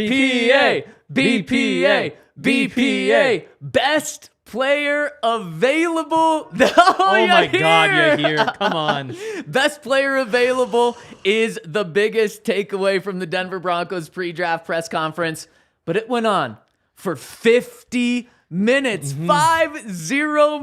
BPA, BPA, BPA, best player available. Oh my God, you're here. Come on. Best player available is the biggest takeaway from the Denver Broncos pre-draft press conference, but it went on for 50 minutes, 50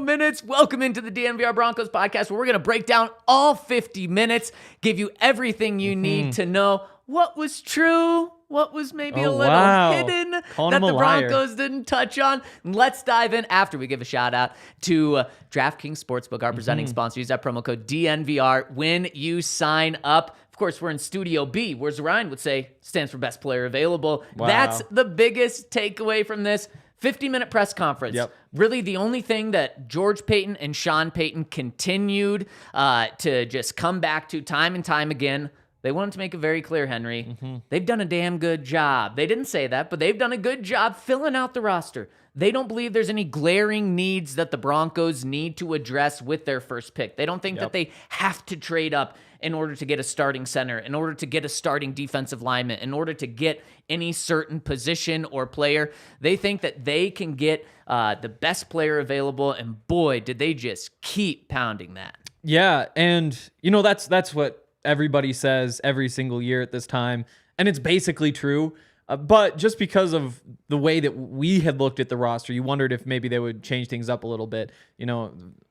minutes. Welcome into the DNVR Broncos podcast, where we're going to break down all 50 minutes, give you everything you need to know. What was true? What was maybe a little hidden that the Broncos didn't touch on? Let's dive in after we give a shout out to DraftKings Sportsbook, our presenting sponsor. Use that promo code DNVR when you sign up. Of course, we're in Studio B, whereas Ryan would say stands for best player available. Wow. That's the biggest takeaway from this 50-minute press conference. Yep. Really, the only thing that George Paton and Sean Payton continued to just come back to time and time again. They wanted to make it very clear, Henry. They've done a damn good job. They didn't say that, but they've done a good job filling out the roster. They don't believe there's any glaring needs that the Broncos need to address with their first pick. They don't think that they have to trade up in order to get a starting center, in order to get a starting defensive lineman, in order to get any certain position or player. They think that they can get the best player available, and boy, did they just keep pounding that. Yeah, and that's what everybody says every single year at this time, and it's basically true. But just because of the way that we had looked at the roster, you wondered if maybe they would change things up a little bit.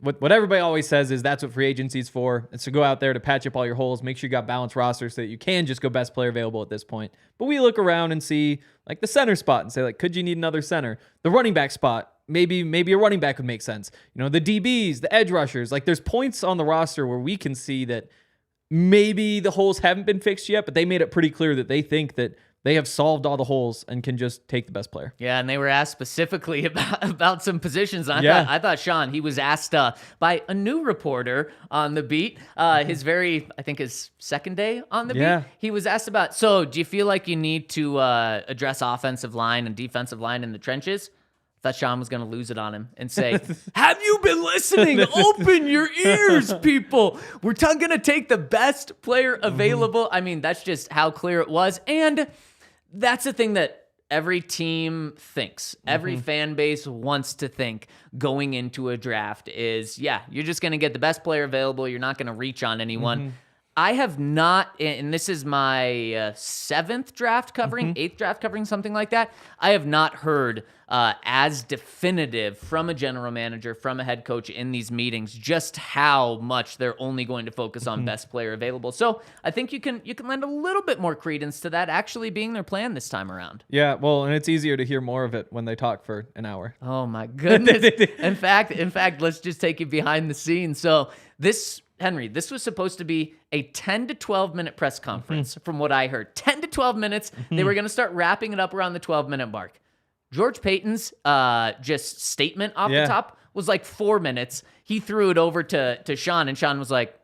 What everybody always says is that's what free agency is for. It's to go out there to patch up all your holes, make sure you got balanced rosters so that you can just go best player available at this point. But we look around and see like the center spot and say, like, could you need another center? The running back spot, maybe a running back would make sense. The DBs, the edge rushers, like there's points on the roster where we can see that maybe the holes haven't been fixed yet, but they made it pretty clear that they think that they have solved all the holes and can just take the best player. Yeah, and they were asked specifically about some positions. I thought Sean, he was asked by a new reporter on the beat, his second day on the beat. He was asked about, so do you feel like you need to address offensive line and defensive line in the trenches? I thought Sean was going to lose it on him and say, have you been listening? Open your ears, people. We're going to take the best player available. I mean, that's just how clear it was. And that's the thing that every team thinks. Every fan base wants to think going into a draft is, you're just going to get the best player available. You're not going to reach on anyone. I have not, and this is my 7th draft covering, 8th draft covering, something like that. I have not heard as definitive from a general manager, from a head coach in these meetings, just how much they're only going to focus on best player available. So I think you can lend a little bit more credence to that actually being their plan this time around. Yeah, well, and it's easier to hear more of it when they talk for an hour. Oh my goodness. In fact, let's just take you behind the scenes. So Henry, this was supposed to be a 10 to 12 minute press conference from what I heard. 10 to 12 minutes. They were going to start wrapping it up around the 12-minute mark. George Paton's just statement off the top was like 4 minutes. He threw it over to Sean, and Sean was like,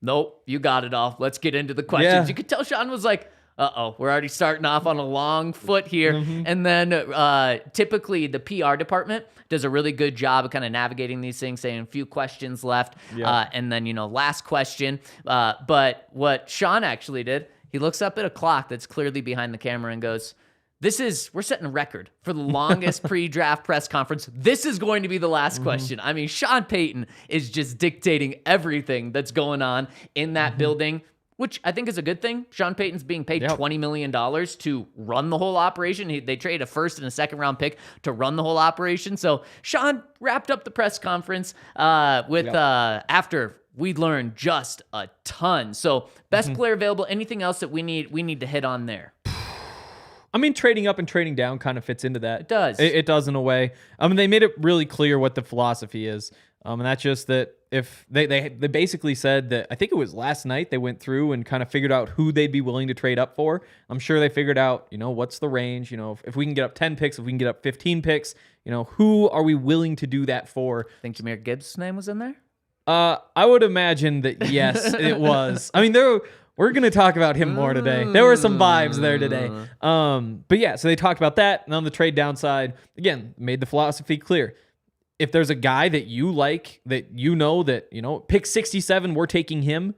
nope, you got it all. Let's get into the questions. Yeah. You could tell Sean was like, we're already starting off on a long foot here. And then typically the PR department does a really good job of kind of navigating these things, saying a few questions left. And then, last question. But what Sean actually did, he looks up at a clock that's clearly behind the camera and goes, we're setting a record for the longest pre-draft press conference. This is going to be the last question. I mean, Sean Payton is just dictating everything that's going on in that building, which I think is a good thing. Sean Payton's being paid $20 million to run the whole operation. They traded a first and a second round pick to run the whole operation. So Sean wrapped up the press conference after we learned just a ton. So best player available. Anything else that we need to hit on there? I mean, trading up and trading down kind of fits into that. It does. It does in a way. I mean, they made it really clear what the philosophy is. And that's just that if they basically said that, I think it was last night, they went through and kind of figured out who they'd be willing to trade up for. I'm sure they figured out, what's the range, if we can get up 10 picks, if we can get up 15 picks, who are we willing to do that for? Think Jahmyr Gibbs' name was in there? I would imagine that, yes, it was. I mean, we're going to talk about him more today. There were some vibes there today. But yeah, so they talked about that. And on the trade downside, again, made the philosophy clear. If there's a guy that you like, that that, pick 67, we're taking him,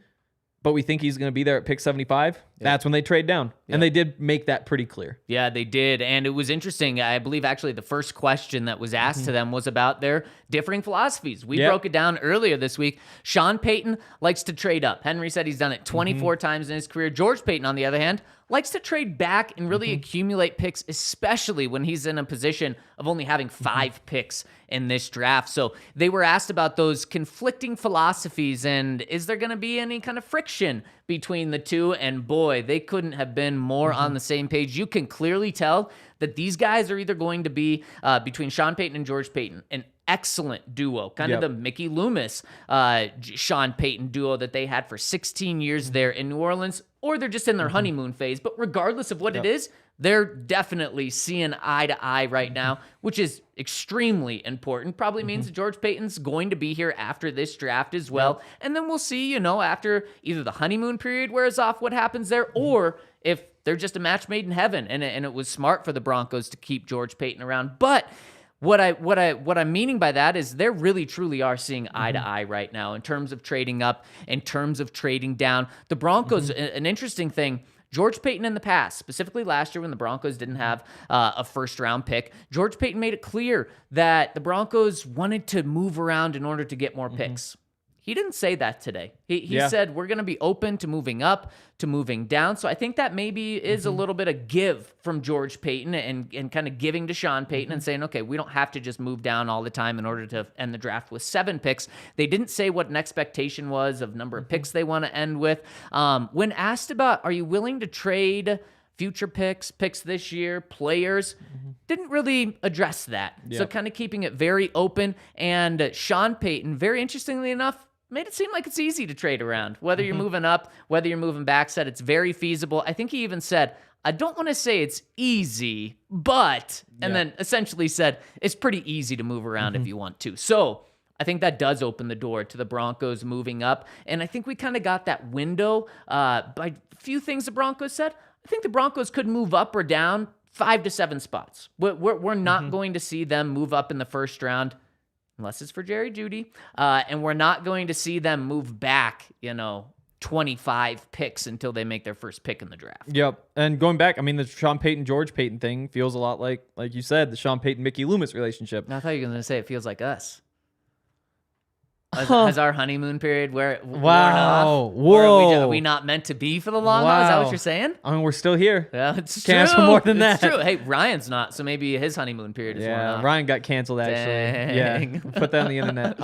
but we think he's going to be there at pick 75, that's when they trade down. And they did make that pretty clear. Yeah, they did. And it was interesting. I believe actually the first question that was asked to them was about their differing philosophies. We broke it down earlier this week. Sean Payton likes to trade up. Henry said he's done it 24 times in his career. George Paton, on the other hand, likes to trade back and really accumulate picks, especially when he's in a position of only having 5 picks in this draft. So they were asked about those conflicting philosophies and is there going to be any kind of friction between the two? And boy, they couldn't have been more on the same page. You can clearly tell that these guys are either going to be, between Sean Payton and George Paton, an excellent duo, kind of the Mickey Loomis, Sean Payton duo that they had for 16 years there in New Orleans, or they're just in their honeymoon phase. But regardless of what it is, they're definitely seeing eye to eye right now, which is extremely important. Probably means that George Payton's going to be here after this draft as well. And then we'll see, after either the honeymoon period wears off, what happens there, or if they're just a match made in heaven and it was smart for the Broncos to keep George Paton around. But what I'm meaning by that is they really truly are seeing eye to eye right now in terms of trading up, in terms of trading down. The Broncos, an interesting thing, George Paton in the past, specifically last year when the Broncos didn't have a first-round pick, George Paton made it clear that the Broncos wanted to move around in order to get more picks. He didn't say that today. He said, we're going to be open to moving up, to moving down. So I think that maybe is a little bit of give from George Paton and kind of giving to Sean Payton and saying, okay, we don't have to just move down all the time in order to end the draft with 7 picks. They didn't say what an expectation was of number of picks they want to end with. When asked about, are you willing to trade future picks this year, players, didn't really address that. So kind of keeping it very open. And Sean Payton, very interestingly enough, made it seem like it's easy to trade around. Whether you're moving up, whether you're moving back, said it's very feasible. I think he even said, I don't want to say it's easy, but, and then essentially said, it's pretty easy to move around if you want to. So I think that does open the door to the Broncos moving up. And I think we kind of got that window by a few things the Broncos said. I think the Broncos could move up or down 5 to 7 spots. We're not going to see them move up in the first round unless it's for Jerry Jeudy. And we're not going to see them move back, 25 picks until they make their first pick in the draft. Yep. And going back, the Sean Payton, George Paton thing feels a lot like you said, the Sean Payton, Mickey Loomis relationship. I thought you were going to say it feels like us. Has our honeymoon period worn off? Whoa. Are we not meant to be for the long haul? Is that what you're saying? We're still here. Yeah, it's Can't ask for more than that. It's true. Hey, Ryan's not, so maybe his honeymoon period is worn off. Ryan got canceled, actually. Dang. Yeah, put that on the internet.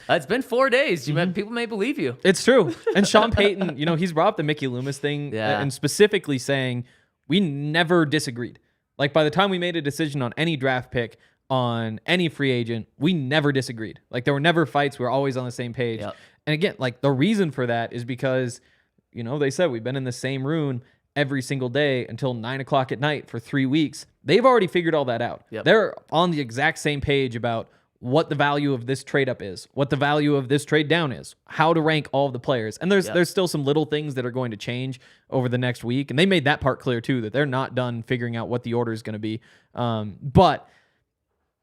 It's been 4 days. People may believe you. It's true. And Sean Payton, he's brought up the Mickey Loomis thing and specifically saying we never disagreed. Like, by the time we made a decision on any draft pick, on any free agent, we never disagreed. Like, there were never fights. We were always on the same page. Yep. And again, the reason for that is because, they said we've been in the same room every single day until 9:00 at night for 3 weeks. They've already figured all that out. Yep. They're on the exact same page about what the value of this trade up is, what the value of this trade down is, how to rank all of the players. And there's still some little things that are going to change over the next week. And they made that part clear too, that they're not done figuring out what the order is going to be. But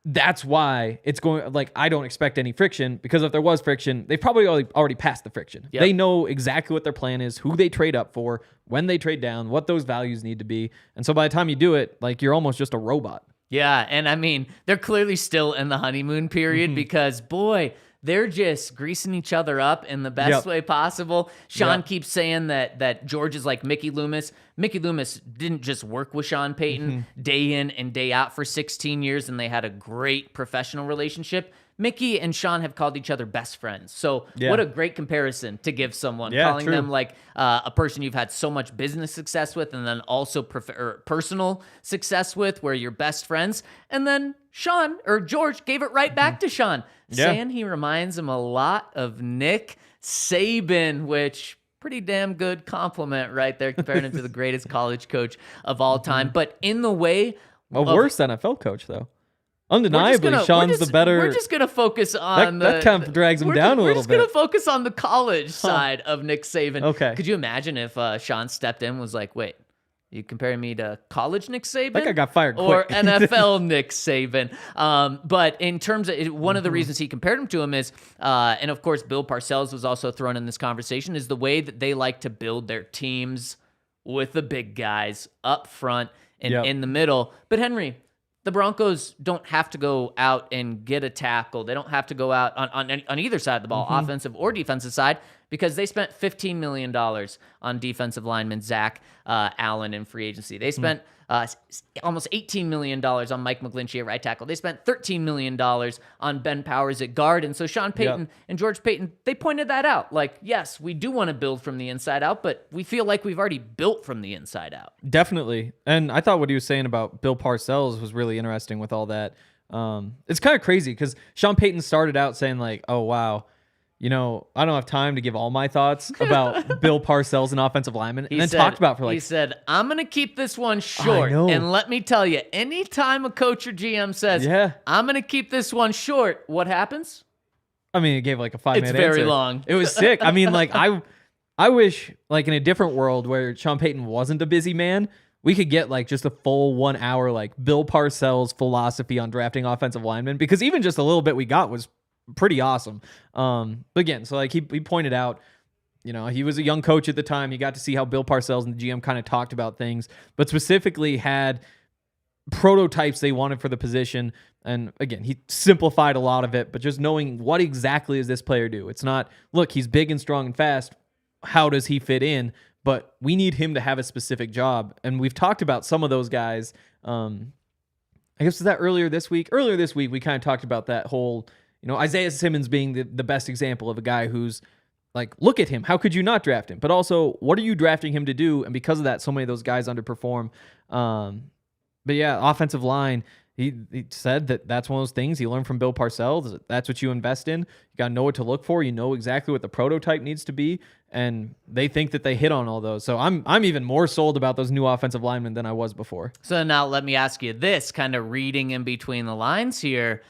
that's why it's going, I don't expect any friction, because if there was friction, they probably already passed the friction. Yep. They know exactly what their plan is, who they trade up for, when they trade down, what those values need to be. And so by the time you do it, you're almost just a robot. Yeah. And they're clearly still in the honeymoon period because, boy, they're just greasing each other up in the best way possible. Sean keeps saying that George is like Mickey Loomis. Mickey Loomis didn't just work with Sean Payton day in and day out for 16 years, and they had a great professional relationship. Mickey and Sean have called each other best friends. So what a great comparison to give someone, calling them a person you've had so much business success with and then also personal success with, where you're best friends. And then George gave it right back to Sean, saying he reminds him a lot of Nick Saban, which pretty damn good compliment right there, comparing him to the greatest college coach of all time. But in the way of worst NFL coach, though. Undeniably, Sean's the better. We're just going to focus on that kind of drags him down a little bit. We're just going to focus on the college side of Nick Saban. Okay. Could you imagine if Sean stepped in and was like, wait, You comparing me to college Nick Saban? I think I got fired or quick. NFL Nick Saban. But in terms of one of the reasons he compared him to him is, and of course Bill Parcells was also thrown in this conversation, is the way that they like to build their teams with the big guys up front and in the middle. But Henry, the Broncos don't have to go out and get a tackle. They don't have to go out on either side of the ball, offensive or defensive side, because they spent $15 million on defensive lineman Zach Allen in free agency. They spent almost $18 million on Mike McGlinchey at right tackle. They spent $13 million on Ben Powers at guard. And so Sean Payton and George Paton, they pointed that out. Like, yes, we do want to build from the inside out, but we feel like we've already built from the inside out. Definitely. And I thought what he was saying about Bill Parcells was really interesting with all that. It's kind of crazy because Sean Payton started out saying like, oh, wow, you know, I don't have time to give all my thoughts about Bill Parcells, an offensive lineman, and then talked about for like... He said, I'm going to keep this one short. And let me tell you, anytime a coach or GM says, I'm going to keep this one short, what happens? I mean, it gave like a 5-minute answer. It's very long. It was sick. I mean, like, I wish, like, in a different world where Sean Payton wasn't a busy man, we could get like just a full 1 hour, like Bill Parcells philosophy on drafting offensive linemen, because even just a little bit we got was pretty awesome. But again, so like he pointed out, you know, he was a young coach at the time. He got to see how Bill Parcells and the GM kind of talked about things, but specifically had prototypes they wanted for the position. And again, he simplified a lot of it, but just knowing what exactly does this player do? It's not, look, he's big and strong and fast. How does he fit in? But we need him to have a specific job. And we've talked about some of those guys. I guess was that earlier this week? Earlier this week, we kind of talked about that whole, you know, Isaiah Simmons being the best example of a guy who's like, look at him. How could you not draft him? But also, what are you drafting him to do? And because of that, so many of those guys underperform. But yeah, offensive line, he said that's one of those things he learned from Bill Parcells. That's what you invest in. You got to know what to look for. You know exactly what the prototype needs to be. And they think that they hit on all those. So I'm even more sold about those new offensive linemen than I was before. So now let me ask you this, kind of reading in between the lines here.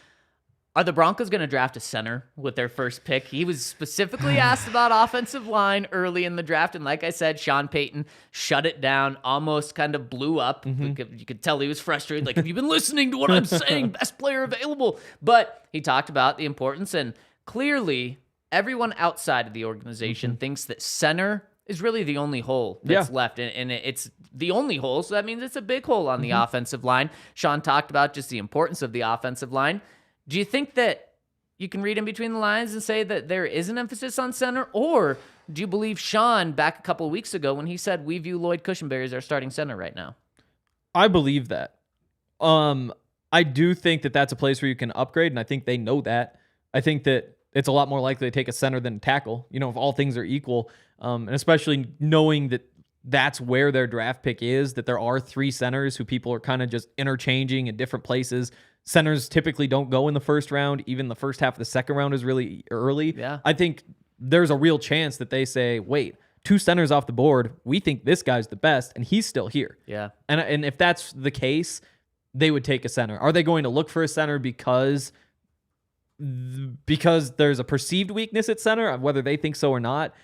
Are the Broncos going to draft a center with their first pick? He was specifically asked about offensive line early in the draft, and like I said, Sean Payton shut it down, almost kind of blew up. You could tell he was frustrated. Like, have you been listening to what I'm saying? Best player available. But he talked about the importance, and clearly everyone outside of the organization thinks that center is really the only hole that's left, and it's the only hole, so that means it's a big hole on the offensive line. Sean talked about just the importance of the offensive line. Do you think that you can read in between the lines and say that there is an emphasis on center, or do you believe Sean back a couple of weeks ago when he said we view Lloyd Cushenberry as our starting center right now? I believe that. I do think that that's a place where you can upgrade, and I think they know that. I think that it's a lot more likely to take a center than a tackle, you know, if all things are equal, and especially knowing that that's where their draft pick is, that there are 3 centers who people are kind of just interchanging in different places. Centers typically don't go in the first round. Even the first half of the second round is really early. Yeah. I think there's a real chance that they say, wait, 2 centers off the board. We think this guy's the best, and he's still here. Yeah. And if that's the case, they would take a center. Are they going to look for a center because there's a perceived weakness at center, whether they think so or not?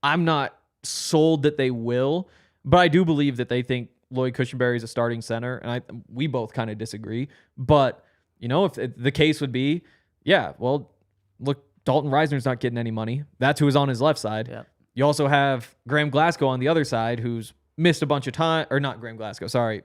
I'm not sold that they will, but I do believe that they think Lloyd Cushenberry is a starting center, and we both kind of disagree. But you know, if the case would be, yeah, well, look, Dalton Reisner's not getting any money. That's who is on his left side. Yeah. You also have Graham Glasgow on the other side, who's missed a bunch of time, or not Graham Glasgow, sorry,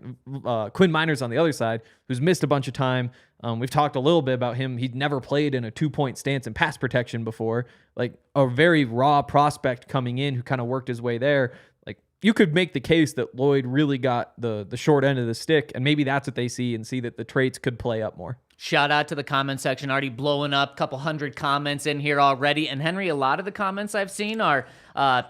Quinn Miners on the other side, who's missed a bunch of time. We've talked a little bit about him. He'd never played in a 2-point stance in pass protection before, like a very raw prospect coming in who kind of worked his way there. Like, you could make the case that Lloyd really got the short end of the stick, and maybe that's what they see and see that the traits could play up more. Shout out to the comment section, already blowing up, a couple hundred comments in here already. And Henry, a lot of the comments I've seen are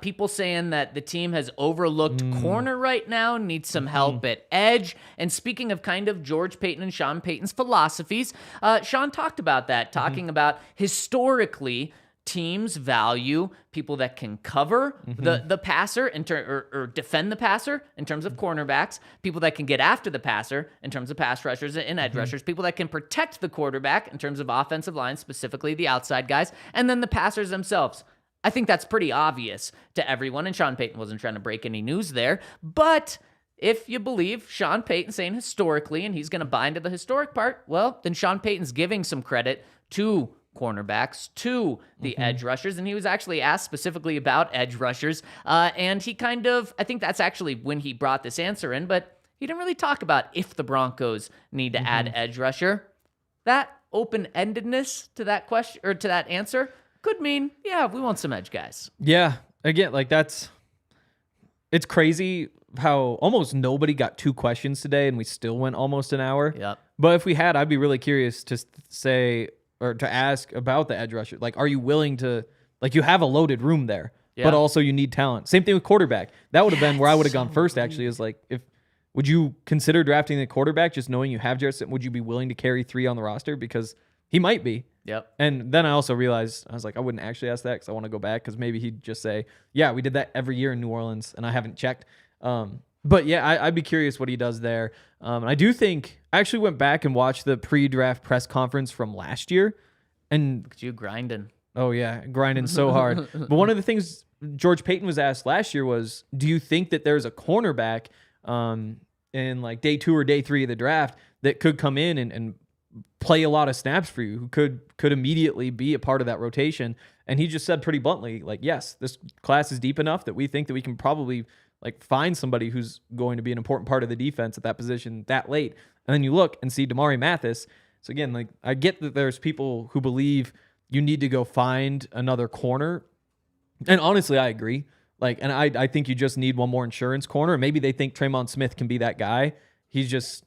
people saying that the team has overlooked corner right now, needs some help at edge. And speaking of kind of George Paton and Sean Payton's philosophies, Sean talked about that, talking about historically teams value people that can cover the passer or defend the passer in terms of cornerbacks, people that can get after the passer in terms of pass rushers and edge rushers, people that can protect the quarterback in terms of offensive line, specifically the outside guys, and then the passers themselves. I think that's pretty obvious to everyone, and Sean Payton wasn't trying to break any news there, but if you believe Sean Payton saying historically, and he's going to buy into the historic part, well, then Sean Payton's giving some credit to cornerbacks, to the edge rushers, and he was actually asked specifically about edge rushers, and he kind of, I think that's actually when he brought this answer in, but he didn't really talk about if the Broncos need to add edge rusher. That open-endedness to that question, or to that answer, could mean, yeah, we want some edge guys. Yeah, again, like it's crazy how almost nobody got 2 questions today, and we still went almost an hour. Yep. But if we had, I'd be really curious to say, or to ask about the edge rusher. Like, are you willing to, like, you have a loaded room there, but also you need talent. Same thing with quarterback. That would have been where I would have gone first, actually, is like, would you consider drafting the quarterback just knowing you have Jarrett? Would you be willing to carry 3 on the roster? Because he might be. Yep. And then I also realized, I was like, I wouldn't actually ask that because I want to go back, because maybe he'd just say, yeah, we did that every year in New Orleans and I haven't checked. But yeah, I'd be curious what he does there. And I do think, I actually went back and watched the pre-draft press conference from last year. And look at you grinding. Oh yeah, grinding so hard. But one of the things George Paton was asked last year was, do you think that there's a cornerback in like day 2 or day 3 of the draft that could come in and play a lot of snaps for you, who could immediately be a part of that rotation? And he just said pretty bluntly, like, yes, this class is deep enough that we think that we can probably like find somebody who's going to be an important part of the defense at that position that late. And then you look and see Damari Mathis. So again, like, I get that there's people who believe you need to go find another corner. And honestly, I agree. Like, and I think you just need one more insurance corner. Maybe they think Tremon Smith can be that guy. He's just,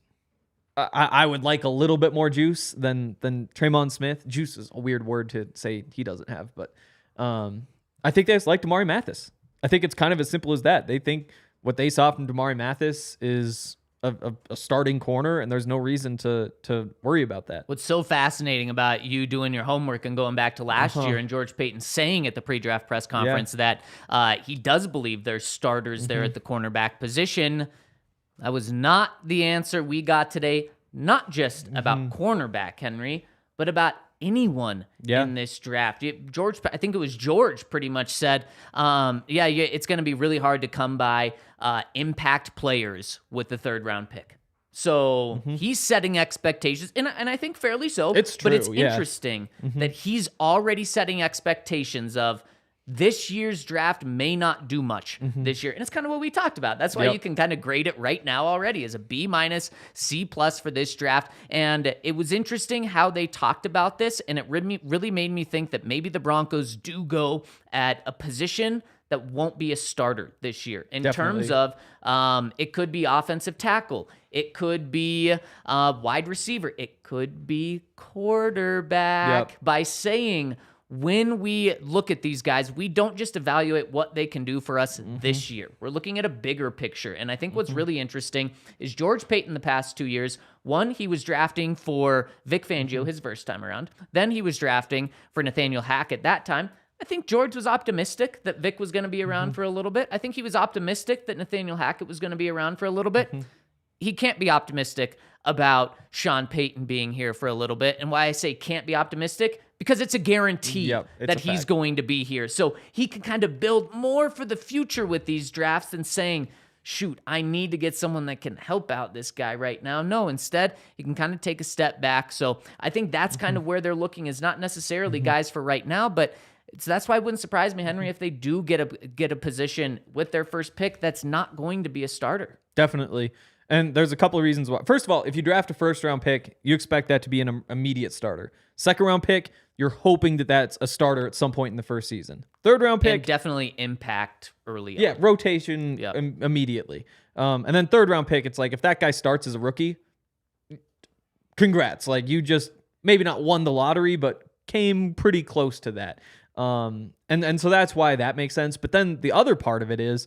I would like a little bit more juice than Tremon Smith. Juice is a weird word to say he doesn't have, but I think they just like Damari Mathis. I think it's kind of as simple as that. They think what they saw from Damari Mathis is a starting corner, and there's no reason to worry about that. What's so fascinating about you doing your homework and going back to last year and George Paton saying at the pre-draft press conference that he does believe there's starters there at the cornerback position. That was not the answer we got today, not just about cornerback, Henry, but about anyone in this draft. George, I think it was George, pretty much said, it's going to be really hard to come by impact players with the 3rd round pick. So he's setting expectations, and I think fairly so. It's true, but it's interesting that he's already setting expectations of this year's draft may not do much this year. And it's kind of what we talked about. That's why you can kind of grade it right now already as a B-, C+ for this draft. And it was interesting how they talked about this, and it really made me think that maybe the Broncos do go at a position that won't be a starter this year in terms of it could be offensive tackle. It could be wide receiver. It could be quarterback. By saying, when we look at these guys, we don't just evaluate what they can do for us this year. We're looking at a bigger picture. And I think what's really interesting is George Paton the past 2 years, one, he was drafting for Vic Fangio his first time around. Then he was drafting for Nathaniel Hackett that time. I think George was optimistic that Vic was going to be around for a little bit. I think he was optimistic that Nathaniel Hackett was going to be around for a little bit. He can't be optimistic about Sean Payton being here for a little bit. And why I say can't be optimistic, because it's a guarantee that he's going to be here. So he can kind of build more for the future with these drafts than saying, shoot, I need to get someone that can help out this guy right now. No, instead, he can kind of take a step back. So I think that's kind of where they're looking, is not necessarily guys for right now, but that's why it wouldn't surprise me, Henry, if they do get a position with their first pick that's not going to be a starter. Definitely. And there's a couple of reasons why. First of all, if you draft a first-round pick, you expect that to be an immediate starter. Second-round pick, you're hoping that that's a starter at some point in the first season. Third-round pick, and definitely impact early on. Yeah, rotation immediately. And then third-round pick, it's like, if that guy starts as a rookie, congrats. Like, you just maybe not won the lottery, but came pretty close to that. And so that's why that makes sense. But then the other part of it is,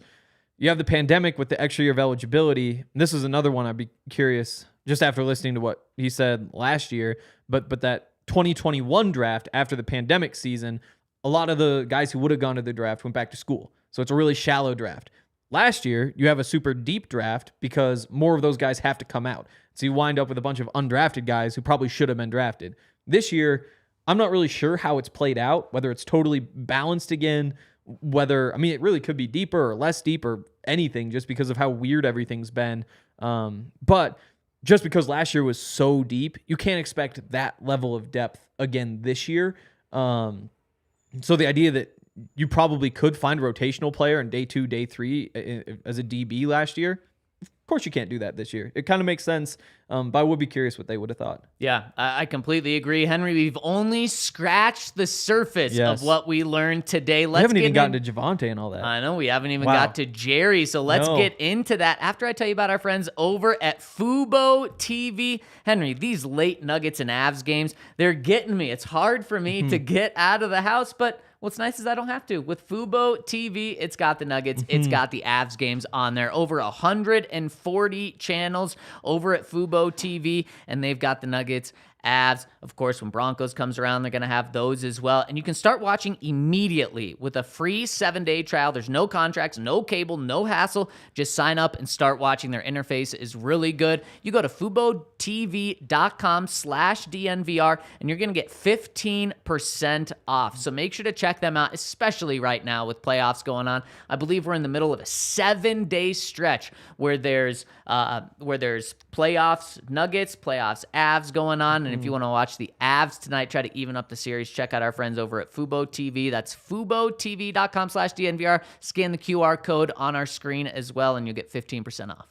you have the pandemic with the extra year of eligibility. This is another one I'd be curious, just after listening to what he said last year, but that 2021 draft after the pandemic season, a lot of the guys who would have gone to the draft went back to school. So it's a really shallow draft. Last year, you have a super deep draft because more of those guys have to come out. So you wind up with a bunch of undrafted guys who probably should have been drafted. This year, I'm not really sure how it's played out, whether it's totally balanced again, it really could be deeper or less deep or anything just because of how weird everything's been. But just because last year was so deep, you can't expect that level of depth again this year. So the idea that you probably could find a rotational player in day 2, day 3 as a DB last year, of course you can't do that this year. It kind of makes sense, but I would be curious what they would have thought. Yeah, I completely agree. Henry, we've only scratched the surface of what we learned today. We haven't even gotten to Javonte and all that. I know, we haven't even got to Jerry, so let's get into that after I tell you about our friends over at Fubo TV. Henry, these late Nuggets and Avs games, they're getting me. It's hard for me to get out of the house, but what's nice is I don't have to. With Fubo TV, it's got the Nuggets, it's got the Avs games on there. Over 140 channels over at Fubo TV, and they've got the Nuggets, Avs. Of course, when Broncos comes around, they're going to have those as well. And you can start watching immediately with a free 7-day trial. There's no contracts, no cable, no hassle. Just sign up and start watching. Their interface is really good. You go to FuboTV.com/DNVR, and you're going to get 15% off. So make sure to check them out, especially right now with playoffs going on. I believe we're in the middle of a 7-day stretch where there's playoffs Nuggets, playoffs Avs going on. And if you want to watch the Avs tonight, try to even up the series, check out our friends over at Fubo TV. That's FuboTV.com/DNVR. Scan the QR code on our screen as well, and you'll get 15% off.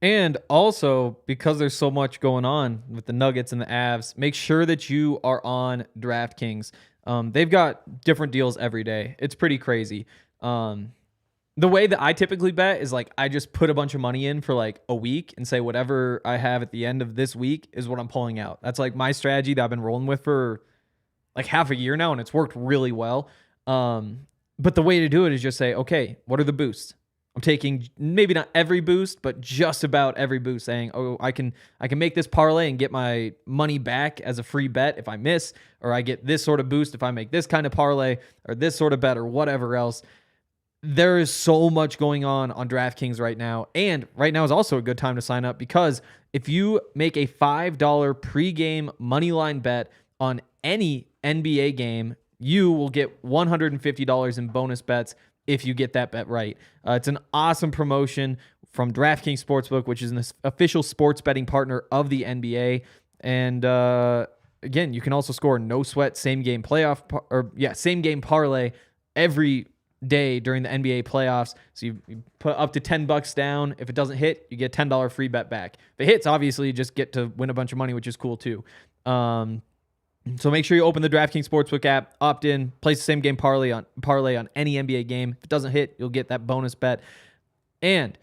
And also, because there's so much going on with the Nuggets and the Avs, make sure that you are on DraftKings. They've got different deals every day. It's pretty crazy. The way that I typically bet is like I just put a bunch of money in for like a week and say whatever I have at the end of this week is what I'm pulling out. That's like my strategy that I've been rolling with for like half a year now, and it's worked really well. But the way to do it is just say, okay, what are the boosts? I'm taking maybe not every boost, but just about every boost, saying, oh, I can make this parlay and get my money back as a free bet if I miss, or I get this sort of boost if I make this kind of parlay, or this sort of bet, or whatever else. There is so much going on DraftKings right now, and right now is also a good time to sign up because if you make a $5 pregame moneyline bet on any NBA game, you will get $150 in bonus bets if you get that bet right. It's an awesome promotion from DraftKings Sportsbook, which is an official sports betting partner of the NBA. And again, you can also score no sweat same game parlay every day during the NBA playoffs. So you put up to $10 down. If it doesn't hit, you get a $10 free bet back. If it hits, obviously, you just get to win a bunch of money, which is cool too. So make sure you open the DraftKings Sportsbook app, opt in, place the same game parlay on any NBA game. If it doesn't hit, you'll get that bonus bet. And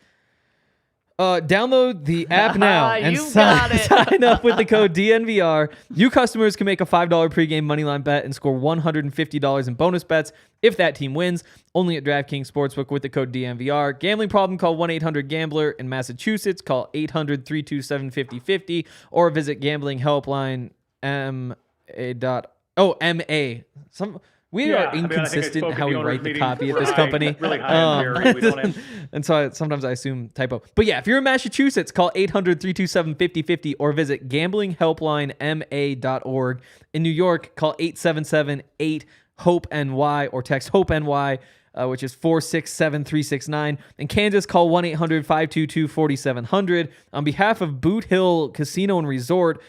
download the app now and sign up with the code DNVR. You customers can make a $5 pregame moneyline bet and score $150 in bonus bets if that team wins. Only at DraftKings Sportsbook with the code DNVR. Gambling problem? Call 1-800-GAMBLER. In Massachusetts, call 800-327-5050 or visit gamblinghelpline MA. We are inconsistent in how we write the copy at this company. Really and so sometimes I assume typo. But yeah, if you're in Massachusetts, call 800-327-5050 or visit gamblinghelplinema.org. In New York, call 877-8-HOPE-NY or text HOPE-NY, which is 467-369. In Kansas, call 1-800-522-4700. On behalf of Boot Hill Casino and Resort,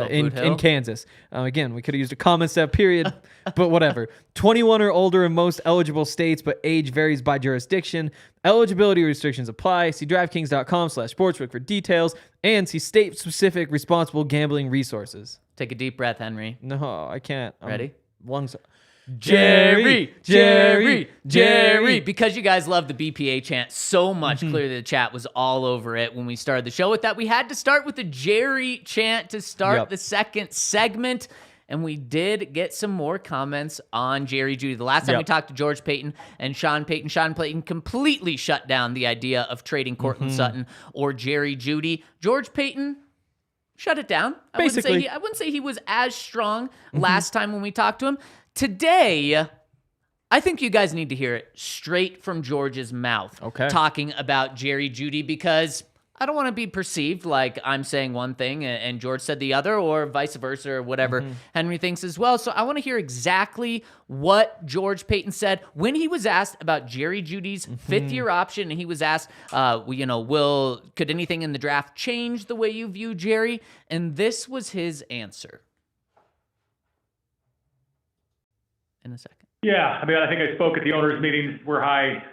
in Kansas. Again, we could have used a comma instead of period, but whatever. 21 or older in most eligible states, but age varies by jurisdiction. Eligibility restrictions apply. See DraftKings.com/sportsbook for details and see state-specific responsible gambling resources. Take a deep breath, Henry. No, I can't. Ready? Lungs. Jerry. Because you guys love the BPA chant so much, clearly the chat was all over it when we started the show with that. We had to start with the Jerry chant to start the second segment, and we did get some more comments on Jerry Jeudy. The last time we talked to George Paton and Sean Payton completely shut down the idea of trading Courtland Sutton or Jerry Jeudy. George Paton shut it down. I wouldn't say he was as strong last time when we talked to him. Today, I think you guys need to hear it straight from George's mouth, talking about Jerry Jeudy, because I don't want to be perceived like I'm saying one thing and George said the other, or vice versa, or whatever Henry thinks as well. So I want to hear exactly what George Paton said when he was asked about Jerry Jeudy's fifth-year option, and he was asked, could anything in the draft change the way you view Jerry? And this was his answer. In a second. Yeah, I mean, I think I spoke at the owners' meetings. We're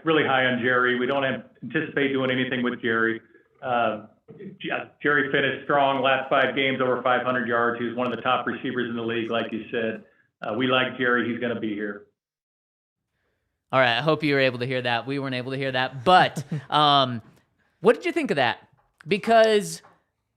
really high on Jerry. We don't anticipate doing anything with Jerry. Jerry finished strong last 5 games, over 500 yards. He was one of the top receivers in the league, like you said. We like Jerry. He's going to be here. All right, I hope you were able to hear that. We weren't able to hear that. But what did you think of that? Because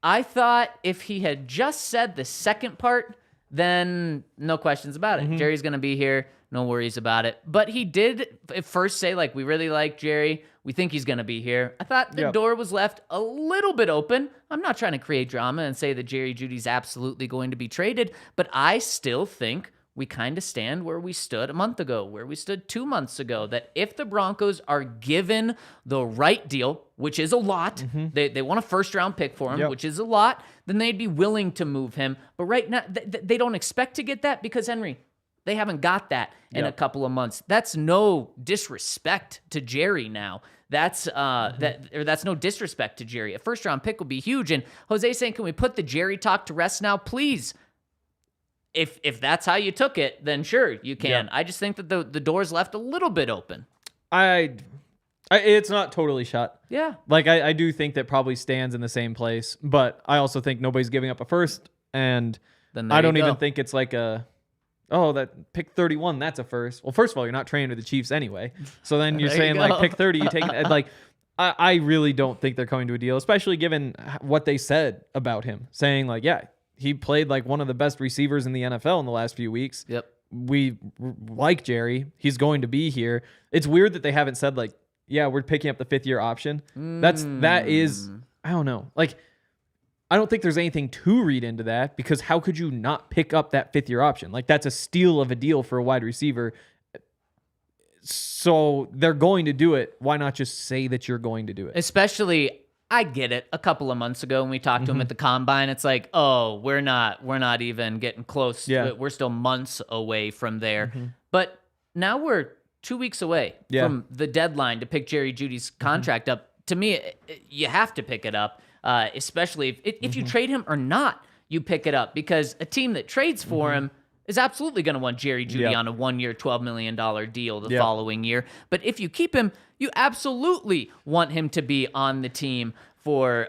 I thought if he had just said the second part, then no questions about it. Jerry's going to be here. No worries about it. But he did at first say, like, we really like Jerry. We think he's going to be here. I thought the door was left a little bit open. I'm not trying to create drama and say that Jerry Jeudy's absolutely going to be traded, but I still think we kind of stand where we stood a month ago, where we stood 2 months ago, that if the Broncos are given the right deal, which is a lot, they want a first-round pick for him, which is a lot, then they'd be willing to move him. But right now, they don't expect to get that because, Henry, they haven't got that in a couple of months. That's no disrespect to Jerry now. That's that's no disrespect to Jerry. A first-round pick would be huge. And Jose saying, can we put the Jerry talk to rest now? Please. If that's how you took it, then sure, you can. I just think that the door's left a little bit open. It's not totally shut. Yeah. Like, I do think that probably stands in the same place, but I also think nobody's giving up a first, and then I don't even think it's like that pick 31, that's a first. Well, first of all, you're not trading to the Chiefs anyway. So then you're saying, like, pick 30, you take it. Like, I really don't think they're coming to a deal, especially given what they said about him, saying, like, yeah, he played like one of the best receivers in the NFL in the last few weeks. Yep. We like Jerry. He's going to be here. It's weird that they haven't said, like, yeah, we're picking up the 5th-year option. That is, I don't know. Like, I don't think there's anything to read into that, because how could you not pick up that 5th-year option? Like, that's a steal of a deal for a wide receiver. So they're going to do it. Why not just say that you're going to do it? Especially, I get it. A couple of months ago when we talked to him at the Combine, it's like, oh, we're not even getting close. Yeah. We're still months away from there. But now we're 2 weeks away from the deadline to pick Jerry Jeudy's contract up. To me, you have to pick it up, especially if you trade him or not, you pick it up, because a team that trades for him is absolutely going to want Jerry Jeudy on a 1-year, $12 million deal the following year. But if you keep him, you absolutely want him to be on the team for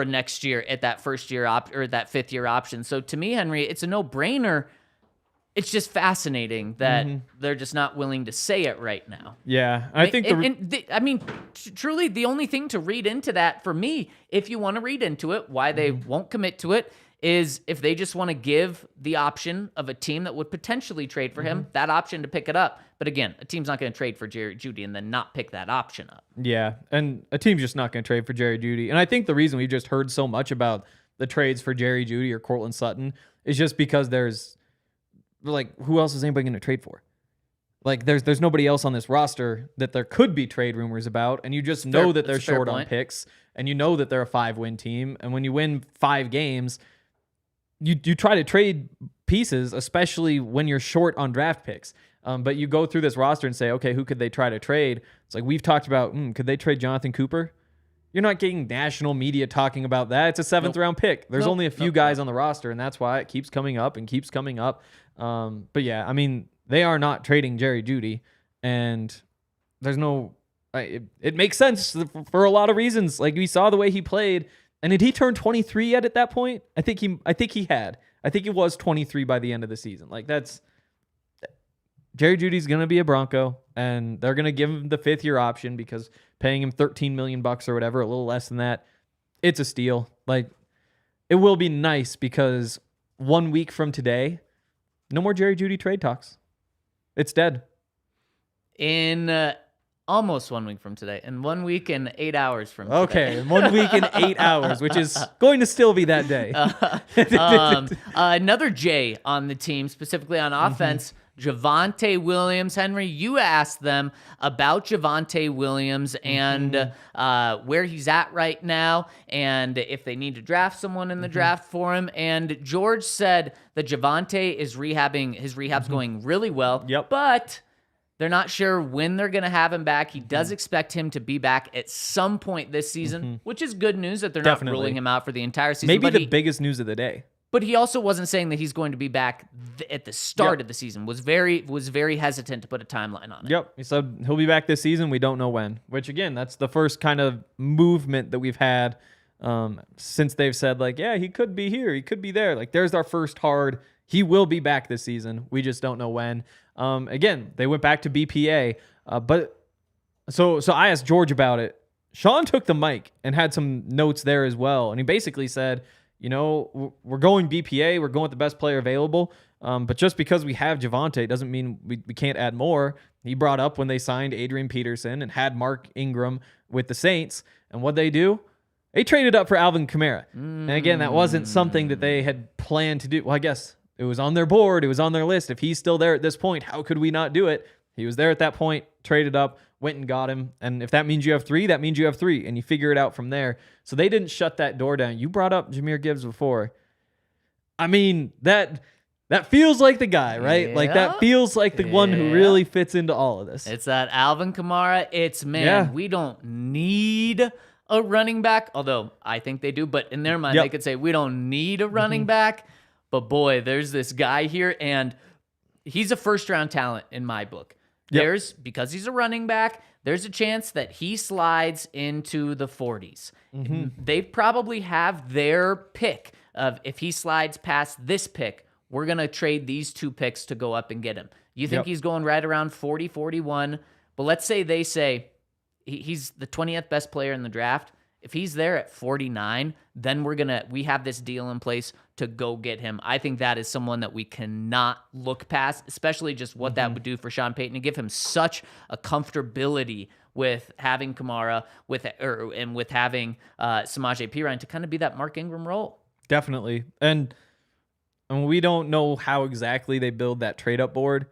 next year at that first-year or that 5th-year option. So to me, Henry, it's a no-brainer. It's just fascinating that they're just not willing to say it right now. Yeah, I think truly, the only thing to read into that for me, if you want to read into it, why they won't commit to it, is if they just want to give the option of a team that would potentially trade for him, that option to pick it up. But again, a team's not going to trade for Jerry Jeudy and then not pick that option up. Yeah, and a team's just not going to trade for Jerry Jeudy. And I think the reason we've just heard so much about the trades for Jerry Jeudy or Courtland Sutton is just because there's, like, who else is anybody going to trade for? Like, there's nobody else on this roster that there could be trade rumors about, and you just know that they're short on picks, and you know that they're a 5-win team, and when you win 5 games, you try to trade pieces, especially when you're short on draft picks. But you go through this roster and say, okay, who could they try to trade? It's like we've talked about, could they trade Jonathan Cooper? You're not getting national media talking about that. It's a 7th-round pick. There's only a few guys on the roster, and that's why it keeps coming up and keeps coming up. But yeah, I mean, they are not trading Jerry Jeudy, and there's no. It makes sense for a lot of reasons. Like, we saw the way he played, and did he turn 23 yet at that point? I think he had. I think he was 23 by the end of the season. Like, that's Jerry Jeudy's gonna be a Bronco, and they're gonna give him the 5th-year option because paying him $13 million or whatever, a little less than that, it's a steal. Like, it will be nice because 1 week from today, no more Jerry Jeudy trade talks. It's dead. In almost 1 week from today, and 1 week and 8 hours from today. Okay, 1 week and 8 hours, which is going to still be that day. Another J on the team, specifically on offense, Javonte Williams. Henry, you asked them about Javonte Williams and where he's at right now and if they need to draft someone in the draft for him. And George said that Javonte is rehabbing. His rehab's going really well, but they're not sure when they're going to have him back. He does expect him to be back at some point this season, which is good news that they're not ruling him out for the entire season. Maybe the biggest news of the day. But he also wasn't saying that he's going to be back at the start of the season. Was very hesitant to put a timeline on it. Yep. He said he'll be back this season. We don't know when. Which, again, that's the first kind of movement that we've had since they've said, like, yeah, he could be here. He could be there. Like, there's our first hard. He will be back this season. We just don't know when. Again, they went back to BPA. But so I asked George about it. Sean took the mic and had some notes there as well. And he basically said, you know, we're going BPA. We're going with the best player available. But just because we have Javonte doesn't mean we can't add more. He brought up when they signed Adrian Peterson and had Mark Ingram with the Saints. And what they do? They traded up for Alvin Kamara. And again, that wasn't something that they had planned to do. Well, I guess it was on their board. It was on their list. If he's still there at this point, how could we not do it? He was there at that point, traded up, went and got him. And if that means you have three, that means you have three. And you figure it out from there. So they didn't shut that door down. You brought up Jahmyr Gibbs before. I mean, that feels like the guy, right? Like that feels like the one who really fits into all of this. It's that Alvin Kamara. It's, we don't need a running back. Although I think they do. But in their mind, they could say, we don't need a running back. But boy, there's this guy here. And he's a first-round talent in my book. Because he's a running back, there's a chance that he slides into the 40s. They probably have their pick of if he slides past this pick, we're going to trade these two picks to go up and get him. You think he's going right around 40, 41, but let's say they say he's the 20th best player in the draft. If he's there at 49, then we have this deal in place to go get him. I think that is someone that we cannot look past, especially just what that would do for Sean Payton to give him such a comfortability with having Kamara and with having Samaje Perine to kind of be that Mark Ingram role. Definitely. And we don't know how exactly they build that trade up board.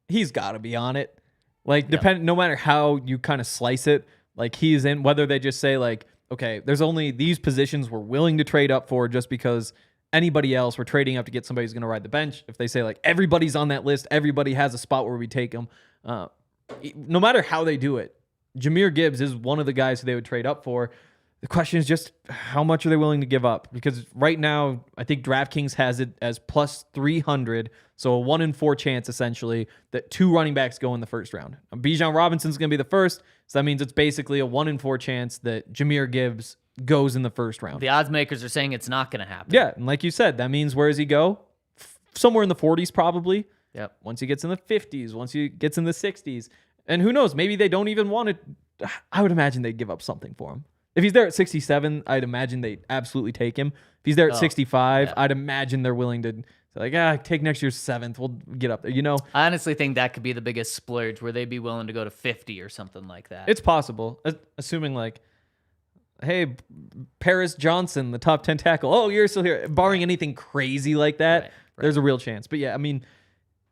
He's got to be on it. Like, no matter how you kind of slice it, like he's in, whether they just say like, okay, there's only these positions we're willing to trade up for just because anybody else we're trading up to get somebody who's going to ride the bench. If they say like everybody's on that list, everybody has a spot where we take them. No matter how they do it, Jahmyr Gibbs is one of the guys who they would trade up for. The question is just how much are they willing to give up? Because right now, I think DraftKings has it as plus 300, so a 1 in 4 chance essentially that 2 running backs go in the first round. Bijan Robinson's going to be the first, so that means it's basically a 1 in 4 chance that Jahmyr Gibbs goes in the first round. The odds makers are saying it's not going to happen. Yeah, and like you said, that means where does he go? Somewhere in the 40s probably. Yep. Once he gets in the 50s, once he gets in the 60s, and who knows, maybe they don't even want it. I would imagine they'd give up something for him. If he's there at 67, I'd imagine they'd absolutely take him. If he's there at 65, I'd imagine they're willing to say, like, take next year's 7th. We'll get up there, you know? I honestly think that could be the biggest splurge where they'd be willing to go to 50 or something like that. It's possible, assuming like, hey, Paris Johnson, the top 10 tackle. Oh, you're still here. Barring anything crazy like that, right. There's a real chance. But yeah, I mean,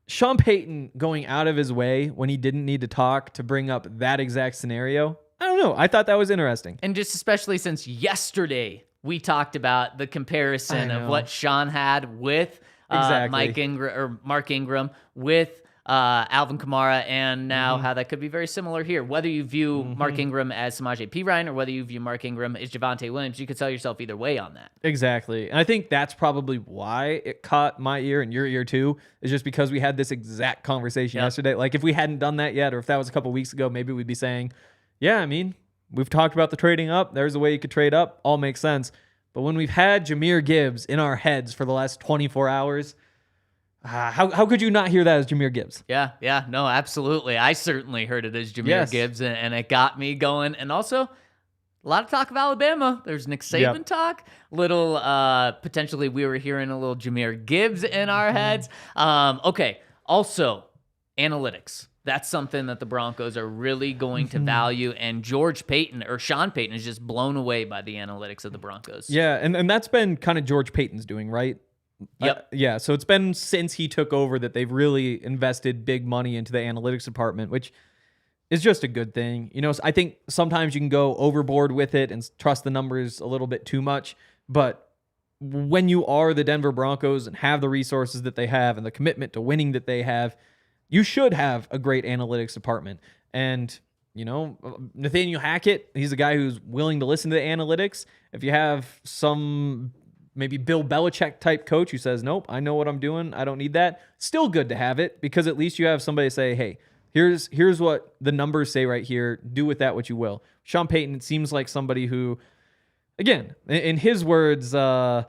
Sean Payton going out of his way when he didn't need to talk to bring up that exact scenario, I don't know. I thought that was interesting. And just especially since yesterday we talked about the comparison of what Sean had with Mark Ingram with Alvin Kamara, and now how that could be very similar here. Whether you view Mark Ingram as Samaje Perine or whether you view Mark Ingram as Javonte Williams, you could tell yourself either way on that. Exactly. And I think that's probably why it caught my ear and your ear too, is just because we had this exact conversation yesterday. Like if we hadn't done that yet, or if that was a couple weeks ago, maybe we'd be saying, yeah, I mean, we've talked about the trading up. There's a way you could trade up. All makes sense. But when we've had Jahmyr Gibbs in our heads for the last 24 hours, how could you not hear that as Jahmyr Gibbs? Yeah, no, absolutely. I certainly heard it as Jahmyr Gibbs, and it got me going. And also, a lot of talk of Alabama. There's Nick Saban talk. Potentially we were hearing a little Jahmyr Gibbs in our heads. Okay, also, analytics. That's something that the Broncos are really going to value, and Sean Payton is just blown away by the analytics of the Broncos. Yeah, and that's been kind of George Payton's doing, right? Yep. Yeah, so it's been since he took over that they've really invested big money into the analytics department, which is just a good thing. I think sometimes you can go overboard with it and trust the numbers a little bit too much, but when you are the Denver Broncos and have the resources that they have and the commitment to winning that they have, you should have a great analytics department. And Nathaniel Hackett, he's a guy who's willing to listen to the analytics. If you have some maybe Bill Belichick type coach who says, nope, I know what I'm doing, I don't need that, still good to have it, because at least you have somebody say, hey, here's what the numbers say right here, do with that what you will. Sean Payton seems like somebody who, again, in his words, I'm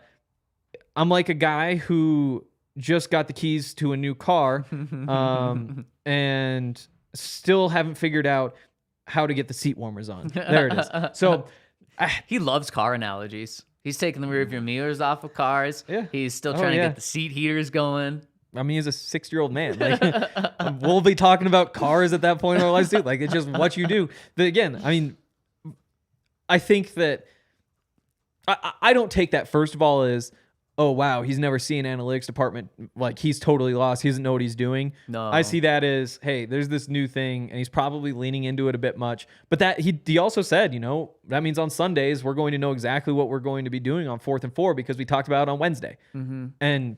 like a guy who just got the keys to a new car and still haven't figured out how to get the seat warmers on. There it is. So he loves car analogies. He's taking the rearview mirrors off of cars. Yeah. He's still trying to get the seat heaters going. I mean, he's a 6-year-old man. Like, we'll be talking about cars at that point in our lives too. Like, it's just what you do. But again, I mean, I think that I don't take that, first of all, as, oh, wow, he's never seen an analytics department. Like, he's totally lost. He doesn't know what he's doing. No. I see that as, hey, there's this new thing, and he's probably leaning into it a bit much. But that he also said, that means on Sundays, we're going to know exactly what we're going to be doing on 4th and 4 because we talked about it on Wednesday. Mm-hmm. And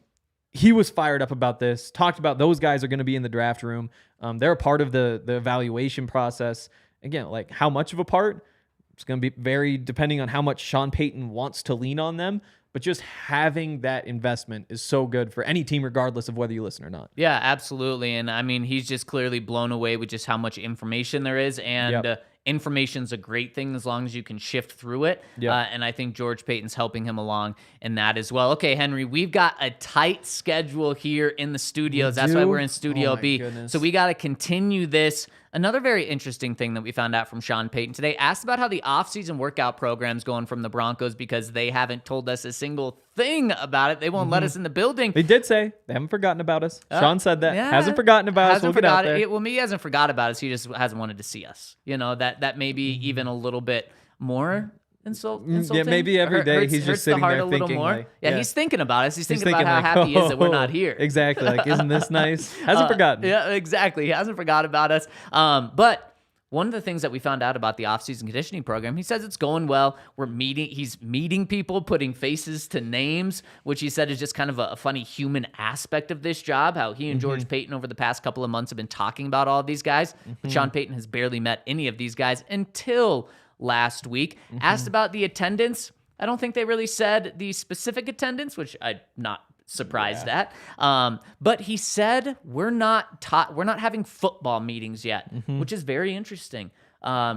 he was fired up about this, talked about those guys are going to be in the draft room. They're a part of the evaluation process. Again, like, how much of a part? It's going to be very depending on how much Sean Payton wants to lean on them. But just having that investment is so good for any team, regardless of whether you listen or not. Yeah, absolutely. And I mean, he's just clearly blown away with just how much information there is. And information's a great thing as long as you can shift through it. Yep. And I think George Paton's helping him along in that as well. Okay, Henry, we've got a tight schedule here in the studios. That's why we're in Studio B. Goodness. So we got to continue this. Another very interesting thing that we found out from Sean Payton today, asked about how the offseason workout program's going from the Broncos because they haven't told us a single thing about it. They won't let us in the building. They did say they haven't forgotten about us. Sean said that. Hasn't forgotten about us. We'll get out there. Well, he hasn't forgot about us. He just hasn't wanted to see us. That may be even a little bit more insulting. Yeah, maybe every day he's just sitting there thinking. More. He's thinking about us. He's thinking about how happy he is that we're not here. Exactly. Like, isn't this nice? Hasn't forgotten. Yeah, exactly. He hasn't forgot about us. But one of the things that we found out about the offseason conditioning program, he says it's going well. He's meeting people, putting faces to names, which he said is just kind of a funny human aspect of this job, how he and George Paton over the past couple of months have been talking about all of these guys. But Sean Payton has barely met any of these guys until last week. Asked about the attendance. I don't think they really said the specific attendance, which I'm not surprised at. But he said we're not having football meetings yet, which is very interesting.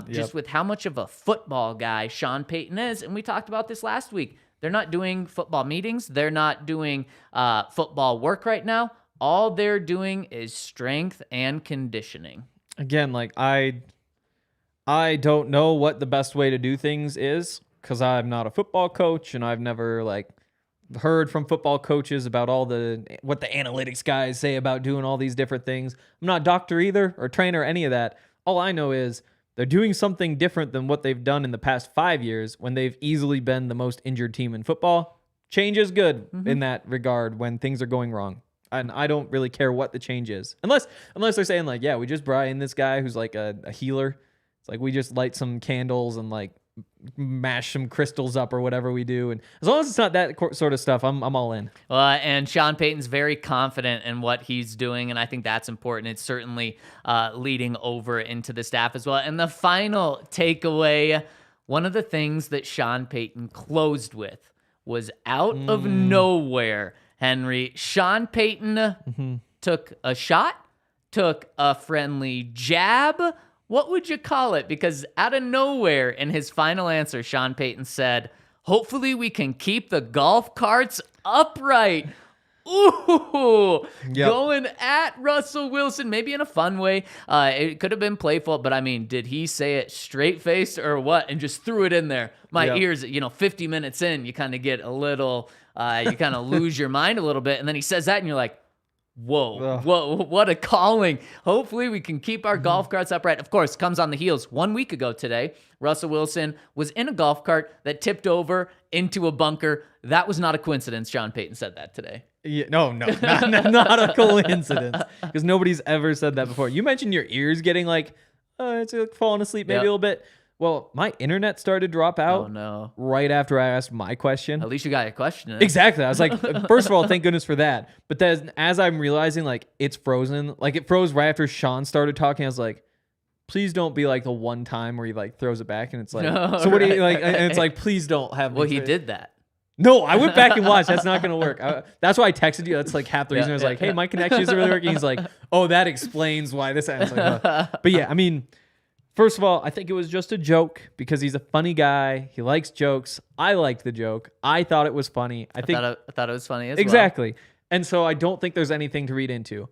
Just with how much of a football guy Sean Payton is, and we talked about this last week. They're not doing football meetings. They're not doing football work right now. All they're doing is strength and conditioning. Again, like, I don't know what the best way to do things is, because I'm not a football coach and I've never heard from football coaches about what the analytics guys say about doing all these different things. I'm not a doctor either or trainer or any of that. All I know is they're doing something different than what they've done in the past 5 years when they've easily been the most injured team in football. Change is good in that regard when things are going wrong. And I don't really care what the change is. Unless they're saying, like, yeah, we just brought in this guy who's like a healer. It's like we just light some candles and like mash some crystals up or whatever we do. And as long as it's not that sort of stuff, I'm all in. And Sean Payton's very confident in what he's doing, and I think that's important. It's certainly leading over into the staff as well. And the final takeaway, one of the things that Sean Payton closed with was out of nowhere, Henry. Sean Payton took a shot, took a friendly jab. What would you call it? Because out of nowhere, in his final answer, Sean Payton said, hopefully we can keep the golf carts upright. Ooh, going at Russell Wilson, maybe in a fun way. It could have been playful, but I mean, did he say it straight-faced or what? And just threw it in there. My ears, 50 minutes in, you kind of get a little, you kind of lose your mind a little bit. And then he says that and you're like, Whoa, what a calling. Hopefully we can keep our golf carts upright. Of course, comes on the heels. 1 week ago today, Russell Wilson was in a golf cart that tipped over into a bunker. That was not a coincidence. Sean Payton said that today. Yeah, no, not a coincidence, because nobody's ever said that before. You mentioned your ears getting like, it's like falling asleep maybe a little bit. Well, my internet started to drop out right after I asked my question. At least you got your question in. Exactly. I was like, first of all, thank goodness for that. But then as I'm realizing, like, it's frozen, like it froze right after Sean started talking, I was like, please don't be like the one time where he like throws it back and it's like, so what do you like? And it's like, please don't have me. Well, he did that. No, I went back and watched. That's not going to work. That's why I texted you. That's like half the reason. I was like, hey, my connection isn't really working. He's like, oh, that explains why this ends. Like, but yeah, I mean, first of all, I think it was just a joke because he's a funny guy. He likes jokes. I liked the joke. I thought it was funny. I thought it was funny as well. Exactly. And so I don't think there's anything to read into.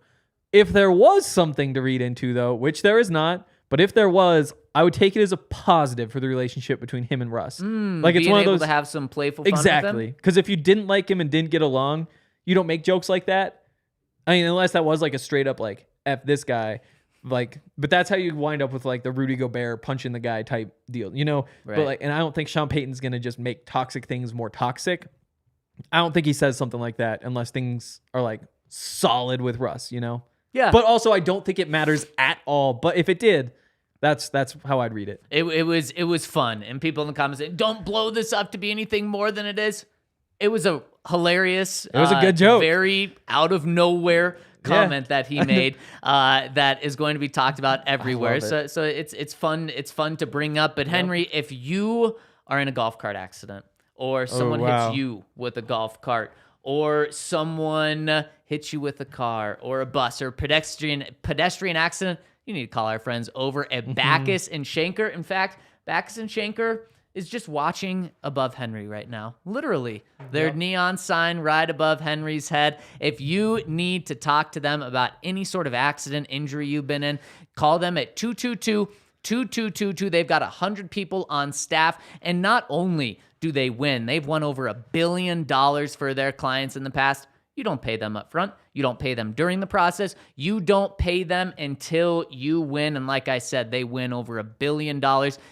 If there was something to read into, though, which there is not, but if there was, I would take it as a positive for the relationship between him and Russ. Like it's one of those to have some playful fun exactly. Because if you didn't like him and didn't get along, you don't make jokes like that. I mean, unless that was like a straight up like F this guy. Like, but that's how you wind up with like the Rudy Gobert punching the guy type deal, you know? Right. But like, and I don't think Sean Payton's going to just make toxic things more toxic. I don't think he says something like that unless things are like solid with Russ, you know? Yeah. But also I don't think it matters at all. But if it did, that's how I'd read it. It was fun. And people in the comments say, don't blow this up to be anything more than it is. It was a hilarious. It was a good joke. Very out of nowhere comment that he made that is going to be talked about everywhere. So it's fun. It's fun to bring up. But Henry, if you are in a golf cart accident or someone hits you with a golf cart or someone hits you with a car or a bus or pedestrian accident, you need to call our friends over at Backus and Schenker. In fact, Backus and Schenker is just watching above Henry right now. Literally. Their neon sign right above Henry's head. If you need to talk to them about any sort of accident, injury you've been in, call them at 222-2222. They've got 100 people on staff. And not only do they win, they've won over $1 billion for their clients in the past. You don't pay them up front. You don't pay them during the process. You don't pay them until you win. And like I said, they win over $1 billion.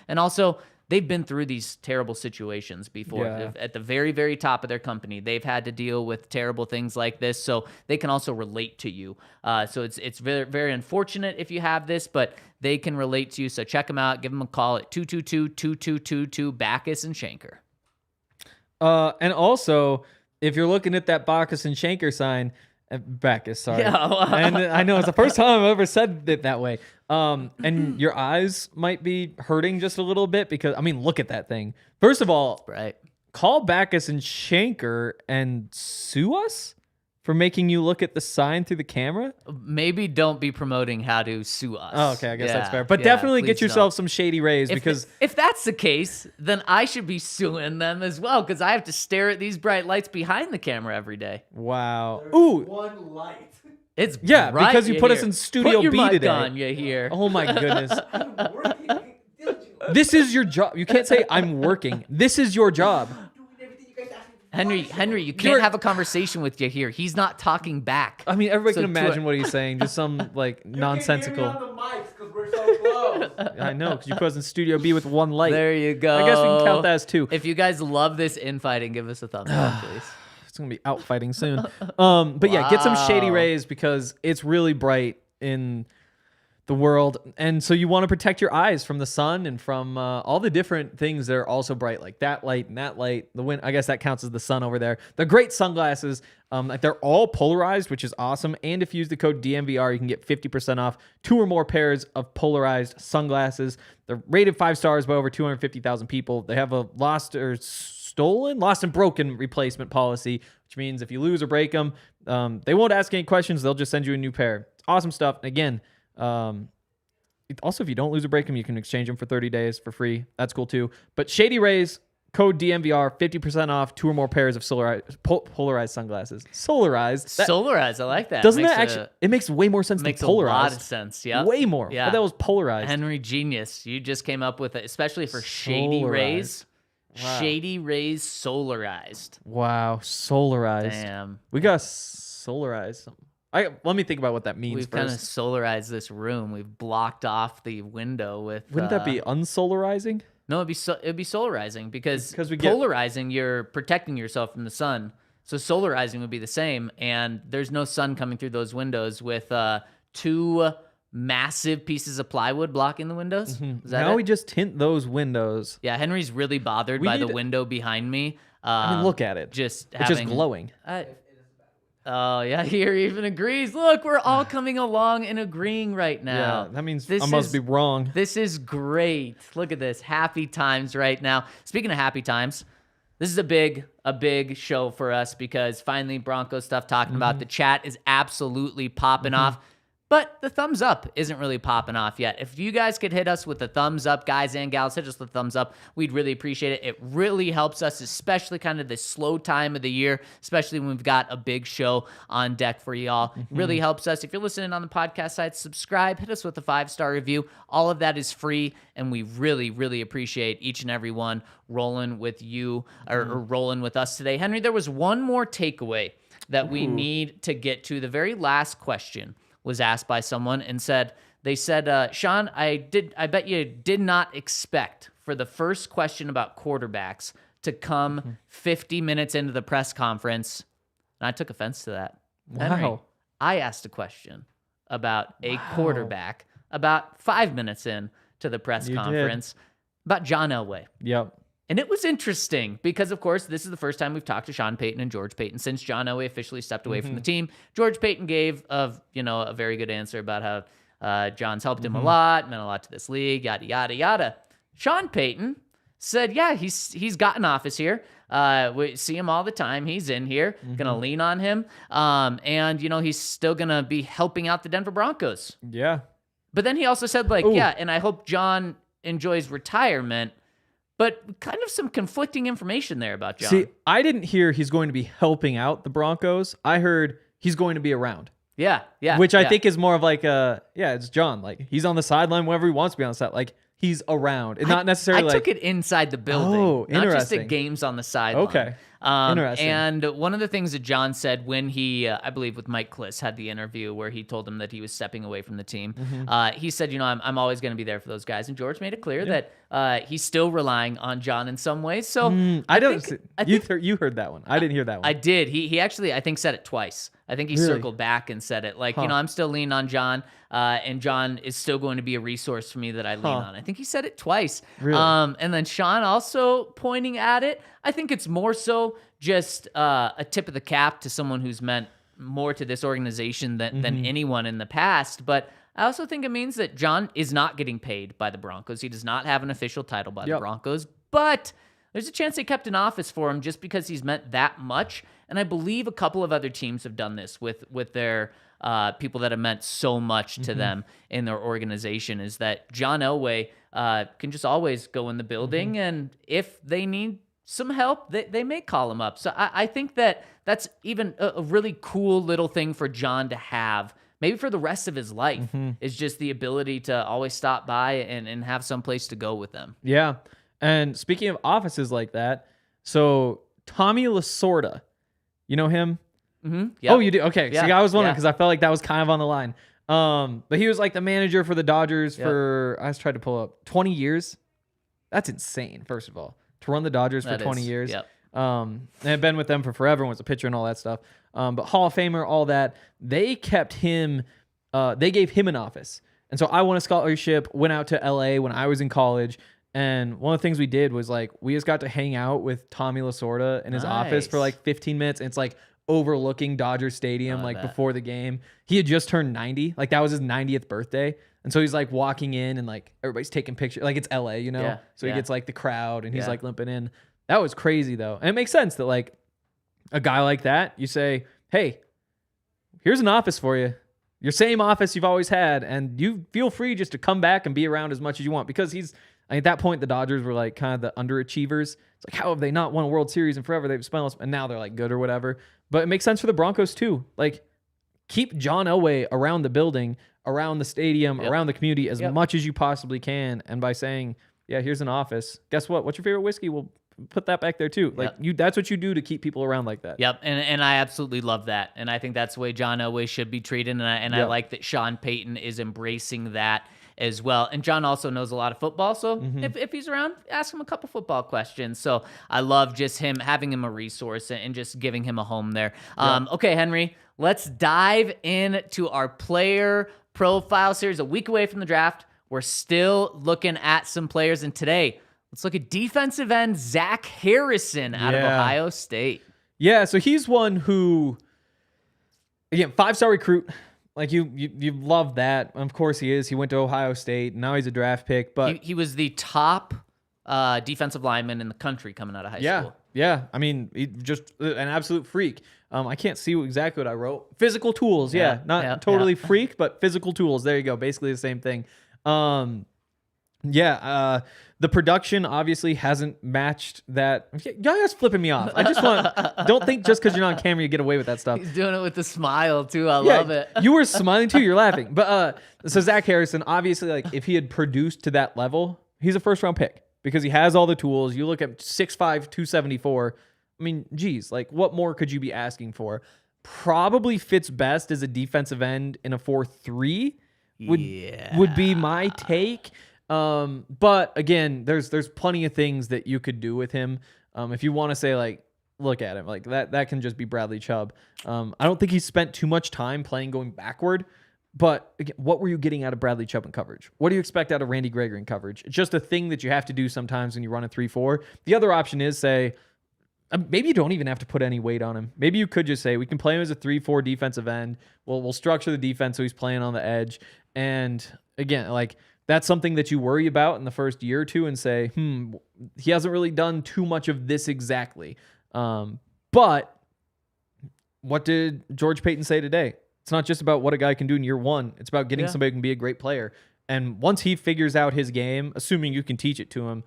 And also, they've been through these terrible situations before. Yeah. At the very, very top of their company, they've had to deal with terrible things like this, so they can also relate to you. So it's very, very unfortunate if you have this, but they can relate to you. So check them out. Give them a call at 222-2222, Backus and Schenker. And also, if you're looking at that Backus and Schenker sign, Backus, sorry. Yeah, and I know it's the first time I've ever said it that way. And your eyes might be hurting just a little bit because, I mean, look at that thing. First of all, call Backus and Schenker and sue us for making you look at the sign through the camera. Maybe don't be promoting how to sue us. Oh, okay, I guess that's fair. But definitely get yourself some shady rays because if that's the case, then I should be suing them as well because I have to stare at these bright lights behind the camera every day. Wow. There's one light. It's bright, because you put us in Studio B today. On, you hear? Oh my goodness. This is your job. You can't say I'm working. This is your job. Henry, you can't have a conversation with Yahir. He's not talking back. I mean, everybody can imagine what he's saying. Just some like nonsensical. You can hear me on the mics because we're so close. I know, because you put us in Studio B with one light. There you go. I guess we can count that as two. If you guys love this infighting, give us a thumbs up, please. It's gonna be out fighting soon. But yeah, get some shady rays because it's really bright in the world, and so you want to protect your eyes from the sun and from all the different things that are also bright, like that light and that light. The wind, I guess that counts as the sun over there. They're great sunglasses. They're all polarized, which is awesome. And if you use the code DNVR, you can get 50% off 2 or more pairs of polarized sunglasses. They're rated 5 stars by over 250,000 people. They have a lost and broken replacement policy, which means if you lose or break them, they won't ask any questions. They'll just send you a new pair. Awesome stuff. And again, also, if you don't lose or break them, you can exchange them for 30 days for free. That's cool too. But Shady Rays, code DNVR, 50% off 2 or more pairs of polarized sunglasses. Solarized, I like that. Doesn't that actually? It makes way more sense than polarized. Makes a lot of sense. Yeah, way more. Yeah, but that was polarized. Henry, genius. You just came up with it, especially for Shady Rays. Wow. Shady Rays solarized. Wow, solarized. Damn. We got solarized something. Let me think about what that means We've kind of first. solarized this room. We've blocked off the window with. Wouldn't that be unsolarizing? No, it'd be solarizing because we get polarizing, you're protecting yourself from the sun. So solarizing would be the same, and there's no sun coming through those windows with 2 massive pieces of plywood blocking the windows. Is that Now it? we just tint those windows. Yeah, Henry's really bothered by the window behind me. I mean, look at it. Just It's just having, glowing. Oh, yeah, here even agrees. Look, we're all coming along and agreeing right now. Yeah, that means I must be wrong. This is great. Look at this. Happy times right now. Speaking of happy times, this is a big show for us because finally Broncos stuff talking about. The chat is absolutely popping off. But the thumbs up isn't really popping off yet. If you guys could hit us with the thumbs up, guys and gals, hit us with the thumbs up. We'd really appreciate it. It really helps us, especially kind of this slow time of the year, especially when we've got a big show on deck for y'all. Really helps us. If you're listening on the podcast side, subscribe, hit us with a 5-star review. All of that is free, and we really, really appreciate each and every one rolling with you or rolling with us today. Henry, there was one more takeaway that we need to get to. The very last question was asked by someone and they said, Sean, I bet you did not expect for the first question about quarterbacks to come 50 minutes into the press conference. And I took offense to that. Wow. Henry, I asked a question about a quarterback about 5 minutes in to the press conference about John Elway. Yep. And it was interesting because, of course, this is the first time we've talked to Sean Payton and George Paton since John Elway officially stepped away from the team. George Paton gave a very good answer about how John's helped him a lot, meant a lot to this league, yada, yada, yada. Sean Payton said, yeah, he's got an office here. We see him all the time. He's in here. Gonna lean on him. And he's still gonna be helping out the Denver Broncos. Yeah. But then he also said, yeah, and I hope John enjoys retirement. But kind of some conflicting information there about John. See, I didn't hear he's going to be helping out the Broncos. I heard he's going to be around. Yeah. Which I think is more of it's John. Like, he's on the sideline whenever he wants to be on the side. Like, he's around. And not necessarily I took it inside the building. Oh, not just interesting. at games on the sideline. Okay. Interesting. And one of the things that John said when he, I believe with Mike Kliss, had the interview where he told him that he was stepping away from the team, he said, I'm always going to be there for those guys. And George made it clear that he's still relying on John in some ways. So you heard that one. I didn't hear that one. I did. He actually, I think, said it twice. I think he circled back and said it. I'm still leaning on John, and John is still going to be a resource for me that I lean on. I think he said it twice. Really? And then Sean also pointing at it. I think it's more so just a tip of the cap to someone who's meant more to this organization than anyone in the past. But I also think it means that John is not getting paid by the Broncos. He does not have an official title by the Broncos. But there's a chance they kept an office for him just because he's meant that much. And I believe a couple of other teams have done this with their people that have meant so much to them in their organization, is that John Elway can just always go in the building, and if they need some help, they may call him up. So I think that's even a really cool little thing for John to have, maybe for the rest of his life, is just the ability to always stop by and have some place to go with them. Yeah. And speaking of offices like that, so Tommy Lasorda, you know him? Yep. Oh, you do? Okay. Yeah. See, I was wondering because I felt like that was kind of on the line. But he was like the manager for the Dodgers for, I was trying to pull up, 20 years. That's insane, first of all, to run the Dodgers for 20 years. Yep. And I've been with them for forever and was a pitcher and all that stuff. But Hall of Famer, all that. They kept him, they gave him an office. And so I won a scholarship, went out to LA when I was in college. And one of the things we did was we just got to hang out with Tommy Lasorda in his office for 15 minutes. And it's overlooking Dodger Stadium before the game. He had just turned 90. That was his 90th birthday. And so he's walking in and everybody's taking pictures. It's LA, Yeah, so he gets the crowd and he's limping in. That was crazy though. And it makes sense that a guy like that, you say, hey, here's an office for you. Your same office you've always had, and you feel free just to come back and be around as much as you want, because at that point the Dodgers were kind of the underachievers. It's how have they not won a World Series in forever? They've spent and now they're good or whatever. But it makes sense for the Broncos too. Keep John Elway around the building, around the stadium, around the community as much as you possibly can. And by saying, yeah, here's an office. Guess what? What's your favorite whiskey? We'll put that back there too. Like that's what you do to keep people around like that. Yep, and I absolutely love that, and I think that's the way John Elway should be treated, and I like that Sean Payton is embracing that as well. And John also knows a lot of football, so if he's around, ask him a couple football questions. So I love just having him a resource and just giving him a home there. Okay, Henry, let's dive into our player profile series. A week away from the draft, we're still looking at some players, and today let's look at defensive end Zach Harrison out of Ohio State. Yeah, so he's one who, again, 5-star recruit. Like you love that. Of course he is. He went to Ohio State. Now he's a draft pick. But he was the top defensive lineman in the country coming out of high school. Yeah. I mean, he just an absolute freak. I can't see exactly what I wrote. Physical tools. Not totally freak, but physical tools. There you go. Basically the same thing. The production obviously hasn't matched that. Y'all guys flipping me off. I just don't think just because you're not on camera you get away with that stuff. He's doing it with a smile too. I love it. You were smiling too. You're laughing. But so Zach Harrison, obviously, like if he had produced to that level, he's a first round pick because he has all the tools. You look at 6'5", 274. I mean, geez, like what more could you be asking for? Probably fits best as a defensive end in a 4-3. Would be my take. But again, there's plenty of things that you could do with him. If you want to say like, look at him like that can just be Bradley Chubb. I don't think he spent too much time playing going backward, but again, what were you getting out of Bradley Chubb in coverage? What do you expect out of Randy Gregory in coverage? It's just a thing that you have to do sometimes when you run a 3-4. The other option is say, maybe you don't even have to put any weight on him. Maybe you could just say, we can play him as a 3-4 defensive end. We'll structure the defense so he's playing on the edge. And again, like, that's something that you worry about in the first year or two and say, he hasn't really done too much of this exactly. But what did George Paton say today? It's not just about what a guy can do in year one. It's about getting somebody who can be a great player. And once he figures out his game, assuming you can teach it to him,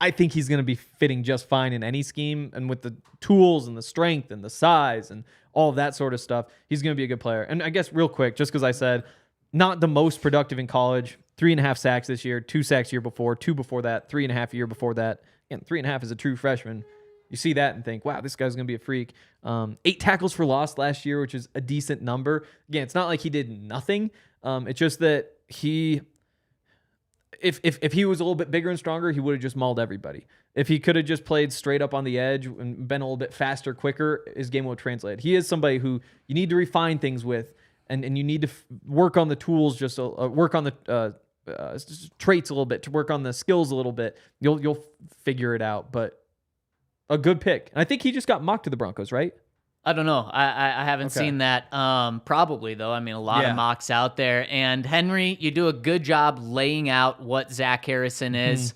I think he's going to be fitting just fine in any scheme. And with the tools and the strength and the size and all of that sort of stuff, he's going to be a good player. And I guess real quick, just because I said not the most productive in college, 3.5 sacks this year, 2 sacks year before, 2 before that, 3.5 year before that. And 3.5 is a true freshman. You see that and think, wow, this guy's going to be a freak. 8 tackles for loss last year, which is a decent number. Again, it's not like he did nothing. It's just that if he was a little bit bigger and stronger, he would have just mauled everybody. If he could have just played straight up on the edge and been a little bit faster, quicker, his game would have translated. He is somebody who you need to refine things with, and you need to work on the tools, just work on the traits a little bit, to work on the skills a little bit. You'll figure it out. But a good pick. And I think he just got mocked to the Broncos, right? I don't know. I haven't seen that. Probably, though. I mean, a lot of mocks out there. And Henry, you do a good job laying out what Zach Harrison is.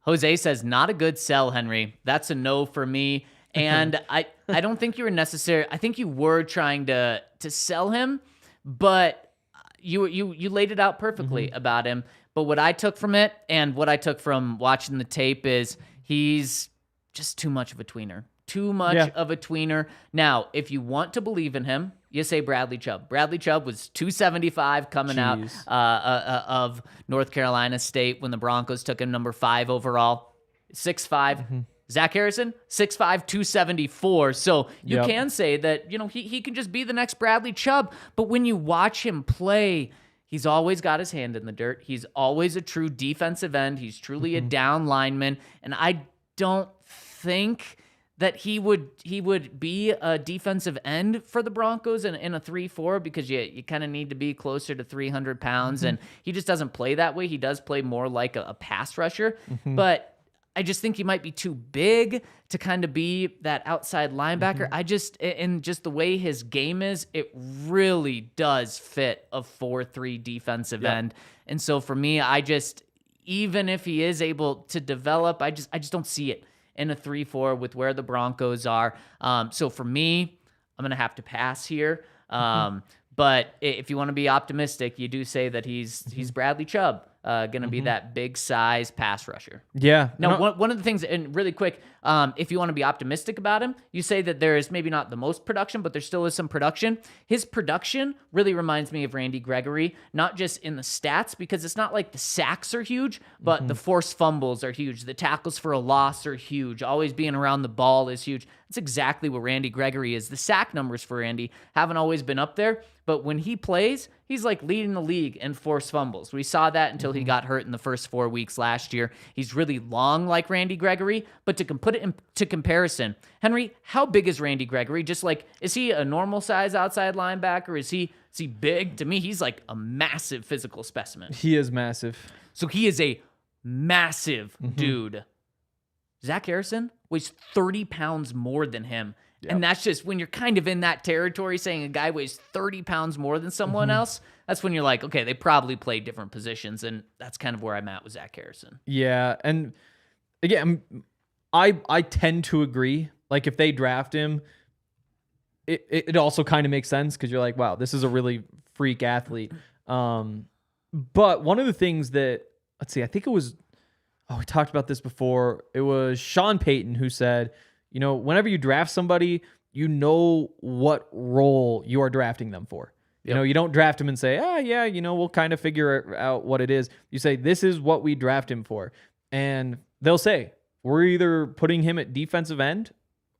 Jose says, not a good sell, Henry. That's a no for me. And I don't think you were necessary. I think you were trying to sell him, but you laid it out perfectly about him. But what I took from it and what I took from watching the tape is he's just too much of a tweener. Too much of a tweener. Now, if you want to believe in him, you say Bradley Chubb. Bradley Chubb was 275 coming out of North Carolina State when the Broncos took him number 5 overall. 6'5". Zach Harrison, 6'5", 274. So you can say that, he can just be the next Bradley Chubb. But when you watch him play, he's always got his hand in the dirt. He's always a true defensive end. He's truly a down lineman. And I don't think that he would be a defensive end for the Broncos in a 3-4 because you kind of need to be closer to 300 pounds, and he just doesn't play that way. He does play more like a pass rusher, but I just think he might be too big to kind of be that outside linebacker. Just the way his game is, it really does fit a 4-3 defensive end. And so for me, even if he is able to develop, I just don't see it in a 3-4 with where the Broncos are. So for me, I'm going to have to pass here. But if you want to be optimistic, you do say that he's Bradley Chubb, going to be that big size pass rusher. Yeah. Now, one of the things, and really quick, if you want to be optimistic about him, you say that there is maybe not the most production, but there still is some production. His production really reminds me of Randy Gregory, not just in the stats, because it's not like the sacks are huge, but the forced fumbles are huge. The tackles for a loss are huge. Always being around the ball is huge. That's exactly what Randy Gregory is. The sack numbers for Randy haven't always been up there, but when he plays, he's like leading the league in forced fumbles. We saw that until he got hurt in the first 4 weeks last year. He's really long like Randy Gregory, but to put it into comparison, Henry, how big is Randy Gregory? Just like, is he a normal size outside linebacker? Is he big? To me, he's like a massive physical specimen. He is massive. So he is a massive dude. Zach Harrison weighs 30 pounds more than him. Yep. And that's just when you're kind of in that territory saying a guy weighs 30 pounds more than someone else. That's when you're like, okay, they probably play different positions. And that's kind of where I'm at with Zach Harrison. Yeah. And again, I tend to agree. Like if they draft him, it also kind of makes sense because you're like, wow, this is a really freak athlete. But one of the things that, let's see, I think it was, we talked about this before. It was Sean Payton who said, whenever you draft somebody, you know what role you are drafting them for. You don't draft him and say, we'll kind of figure out what it is. You say, this is what we draft him for. And they'll say, we're either putting him at defensive end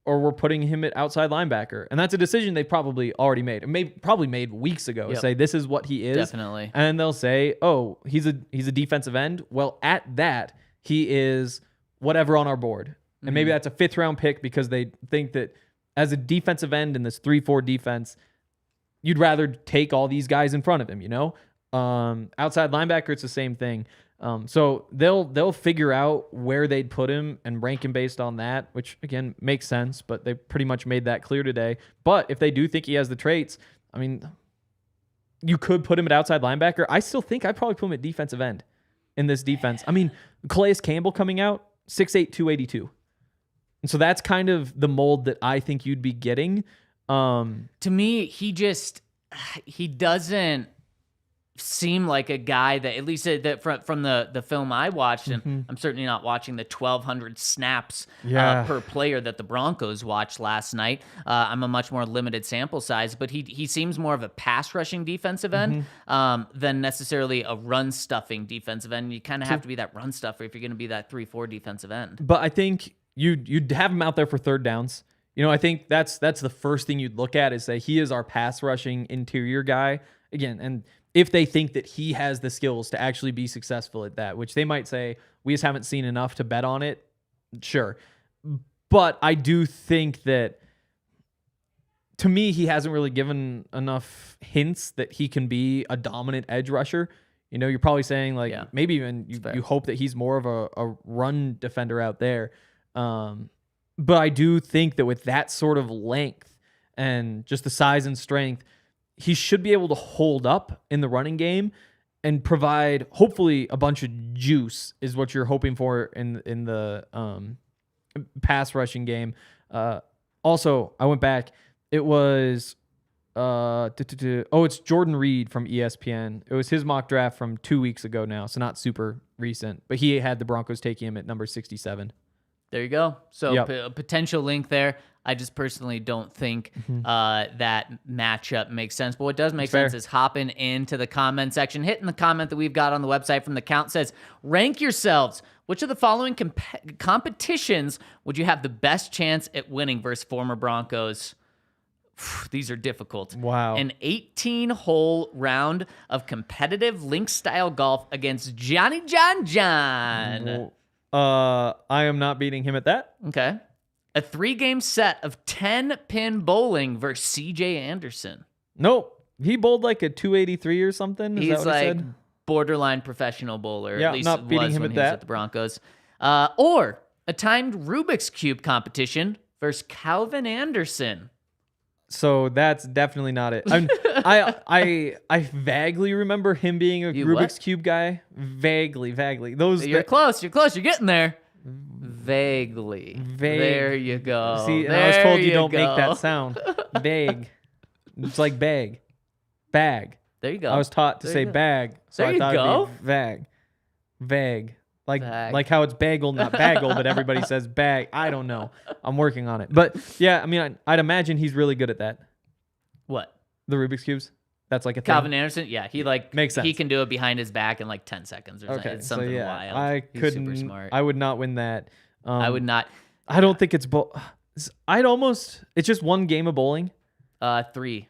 or we're putting him at outside linebacker. And that's a decision they probably already made. Probably made weeks ago. Say, this is what he is. Definitely. And they'll say, oh, he's a defensive end. Well, at that, he is whatever on our board. And maybe that's a 5th round pick because they think that as a defensive end in this 3-4 defense, you'd rather take all these guys in front of him, Outside linebacker, it's the same thing. So they'll figure out where they'd put him and rank him based on that, which again makes sense, but they pretty much made that clear today. But if they do think he has the traits, I mean, you could put him at outside linebacker. I still think I'd probably put him at defensive end in this defense. I mean, Calais Campbell coming out, 6'8", 282. And so that's kind of the mold that I think you'd be getting. To me, he doesn't seem like a guy that, at least that from the film I watched, and I'm certainly not watching the 1,200 snaps per player that the Broncos watched last night. I'm a much more limited sample size, but he seems more of a pass rushing defensive end than necessarily a run stuffing defensive end. You kind of have to be that run stuffer if you're going to be that 3-4 defensive end. But I think you'd have him out there for third downs. I think that's the first thing you'd look at is say he is our pass rushing interior guy again. And if they think that he has the skills to actually be successful at that, which they might say, we just haven't seen enough to bet on it. Sure. But I do think that, to me, he hasn't really given enough hints that he can be a dominant edge rusher. You're probably saying maybe even you hope that he's more of a run defender out there. But I do think that with that sort of length and just the size and strength, he should be able to hold up in the running game and provide hopefully a bunch of juice is what you're hoping for in the pass rushing game. Also, I went back. It was it's Jordan Reed from ESPN. It was his mock draft from 2 weeks ago now, so not super recent. But he had the Broncos taking him at number 67. There you go. So a potential link there. I just personally don't think that matchup makes sense. But what does make sense is hopping into the comment section, hitting the comment that we've got on the website from the count says, rank yourselves. Which of the following competitions would you have the best chance at winning versus former Broncos? These are difficult. Wow. An 18-hole round of competitive link-style golf against Johnny John. I am not beating him at that. Okay. A 3-game set of 10-pin bowling versus C.J. Anderson. Nope. He bowled like a 283 or something. He's like borderline professional bowler. Yeah, at least not beating him when at he was that. at the Broncos. Or a timed Rubik's Cube competition versus Calvin Anderson. So that's definitely not it. I vaguely remember him being a Rubik's Cube guy. Vaguely. You're close. You're getting there. Vaguely. There you go. See, and I was told you don't make that sound. Vague. It's like bag. There you go. I was taught to say bag, so I thought it'd be vague. Like how it's bagel, not bagel, but everybody says bag. I don't know. I'm working on it. But yeah, I mean, I'd imagine he's really good at that. What? The Rubik's Cubes? That's like a thing? Calvin Anderson? Yeah, he makes sense. He can do it behind his back in like 10 seconds or something. It's something wild. He's super smart. I would not win that. I would not. I don't think it's it's just one game of bowling. 3.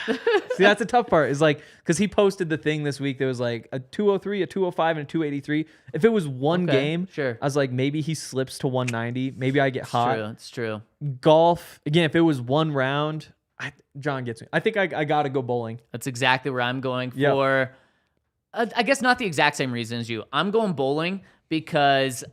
See, that's the tough part. Is like, because he posted the thing this week that was like a 203, a 205, and a 283. If it was one game, sure. I was like, maybe he slips to 190. Maybe I get hot. It's true. Golf, again, if it was one round, John gets me. I think I got to go bowling. That's exactly where I'm going for. I guess not the exact same reason as you. I'm going bowling because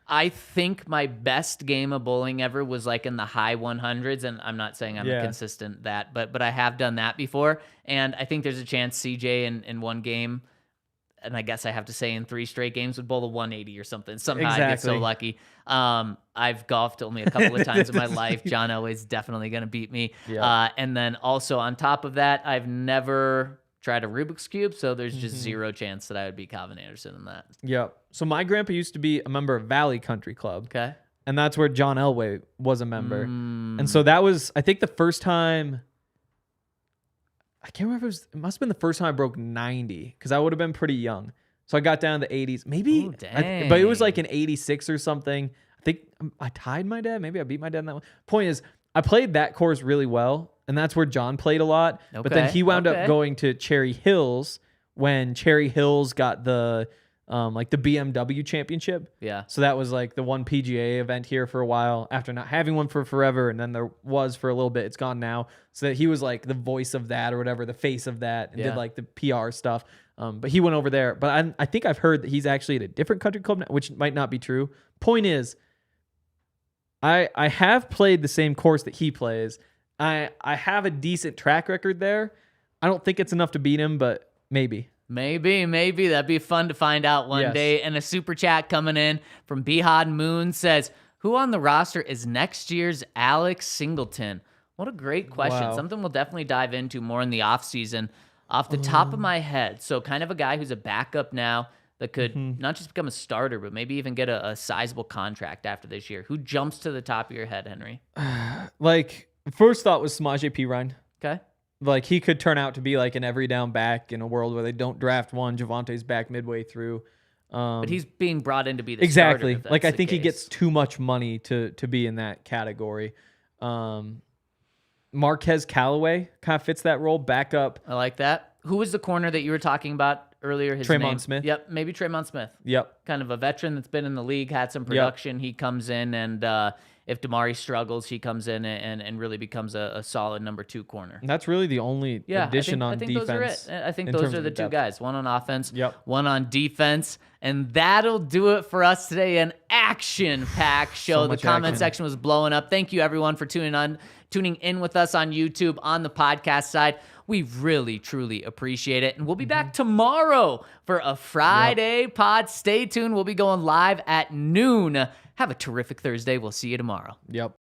I think my best game of bowling ever was like in the high 100s, and I'm not saying I'm consistent that, but I have done that before, and I think there's a chance CJ in one game, and I guess I have to say in 3 straight games, would bowl a 180 or something. Somehow I get so lucky. I've golfed only a couple of times in my life. John Elway's definitely going to beat me. Yep. And then also on top of that, I've never tried a Rubik's Cube, so there's just zero chance that I would beat Calvin Anderson in that. Yep. So my grandpa used to be a member of Valley Country Club. Okay. And that's where John Elway was a member. And so that was, I think, the first time, I can't remember if it must have been the first time I broke 90, because I would have been pretty young. So I got down to the 80s. Maybe, but it was like an 86 or something. I think I tied my dad. Maybe I beat my dad in that one. Point is, I played that course really well. And that's where John played a lot. Okay. But then he wound up going to Cherry Hills when Cherry Hills got the like the BMW championship. Yeah. So that was like the one PGA event here for a while after not having one for forever. And then there was for a little bit. It's gone now. So that he was like the voice of that or whatever, the face of that, and did like the PR stuff. But he went over there. But I think I've heard that he's actually at a different country club now, which might not be true. Point is, I have played the same course that he plays. I have a decent track record there. I don't think it's enough to beat him, but maybe. Maybe. That'd be fun to find out one day. And a super chat coming in from Behad Moon says, who on the roster is next year's Alex Singleton? What a great question. Wow. Something we'll definitely dive into more in the offseason. Off the top of my head, so kind of a guy who's a backup now that could not just become a starter, but maybe even get a sizable contract after this year. Who jumps to the top of your head, Henry? Like... First thought was Samaje Perine. Okay. Like, he could turn out to be like an every down back in a world where they don't draft one. Javonte's back midway through. But he's being brought in to be the starter. Exactly. Like, I think he gets too much money to be in that category. Marquez Callaway kind of fits that role. Backup. I like that. Who was the corner that you were talking about earlier? Tremont Smith. Yep, maybe Tremont Smith. Yep. Kind of a veteran that's been in the league, had some production. He comes in and... if Damari struggles, he comes in and really becomes a solid number 2 corner. And that's really the only addition on defense. Those are it. I think those are the 2 guys. One on offense, one on defense. And that'll do it for us today. An action-packed show. The comment section was blowing up. Thank you, everyone, for tuning in with us on YouTube, on the podcast side. We really, truly appreciate it. And we'll be back tomorrow for a Friday pod. Stay tuned. We'll be going live at noon. Have a terrific Thursday. We'll see you tomorrow. Yep.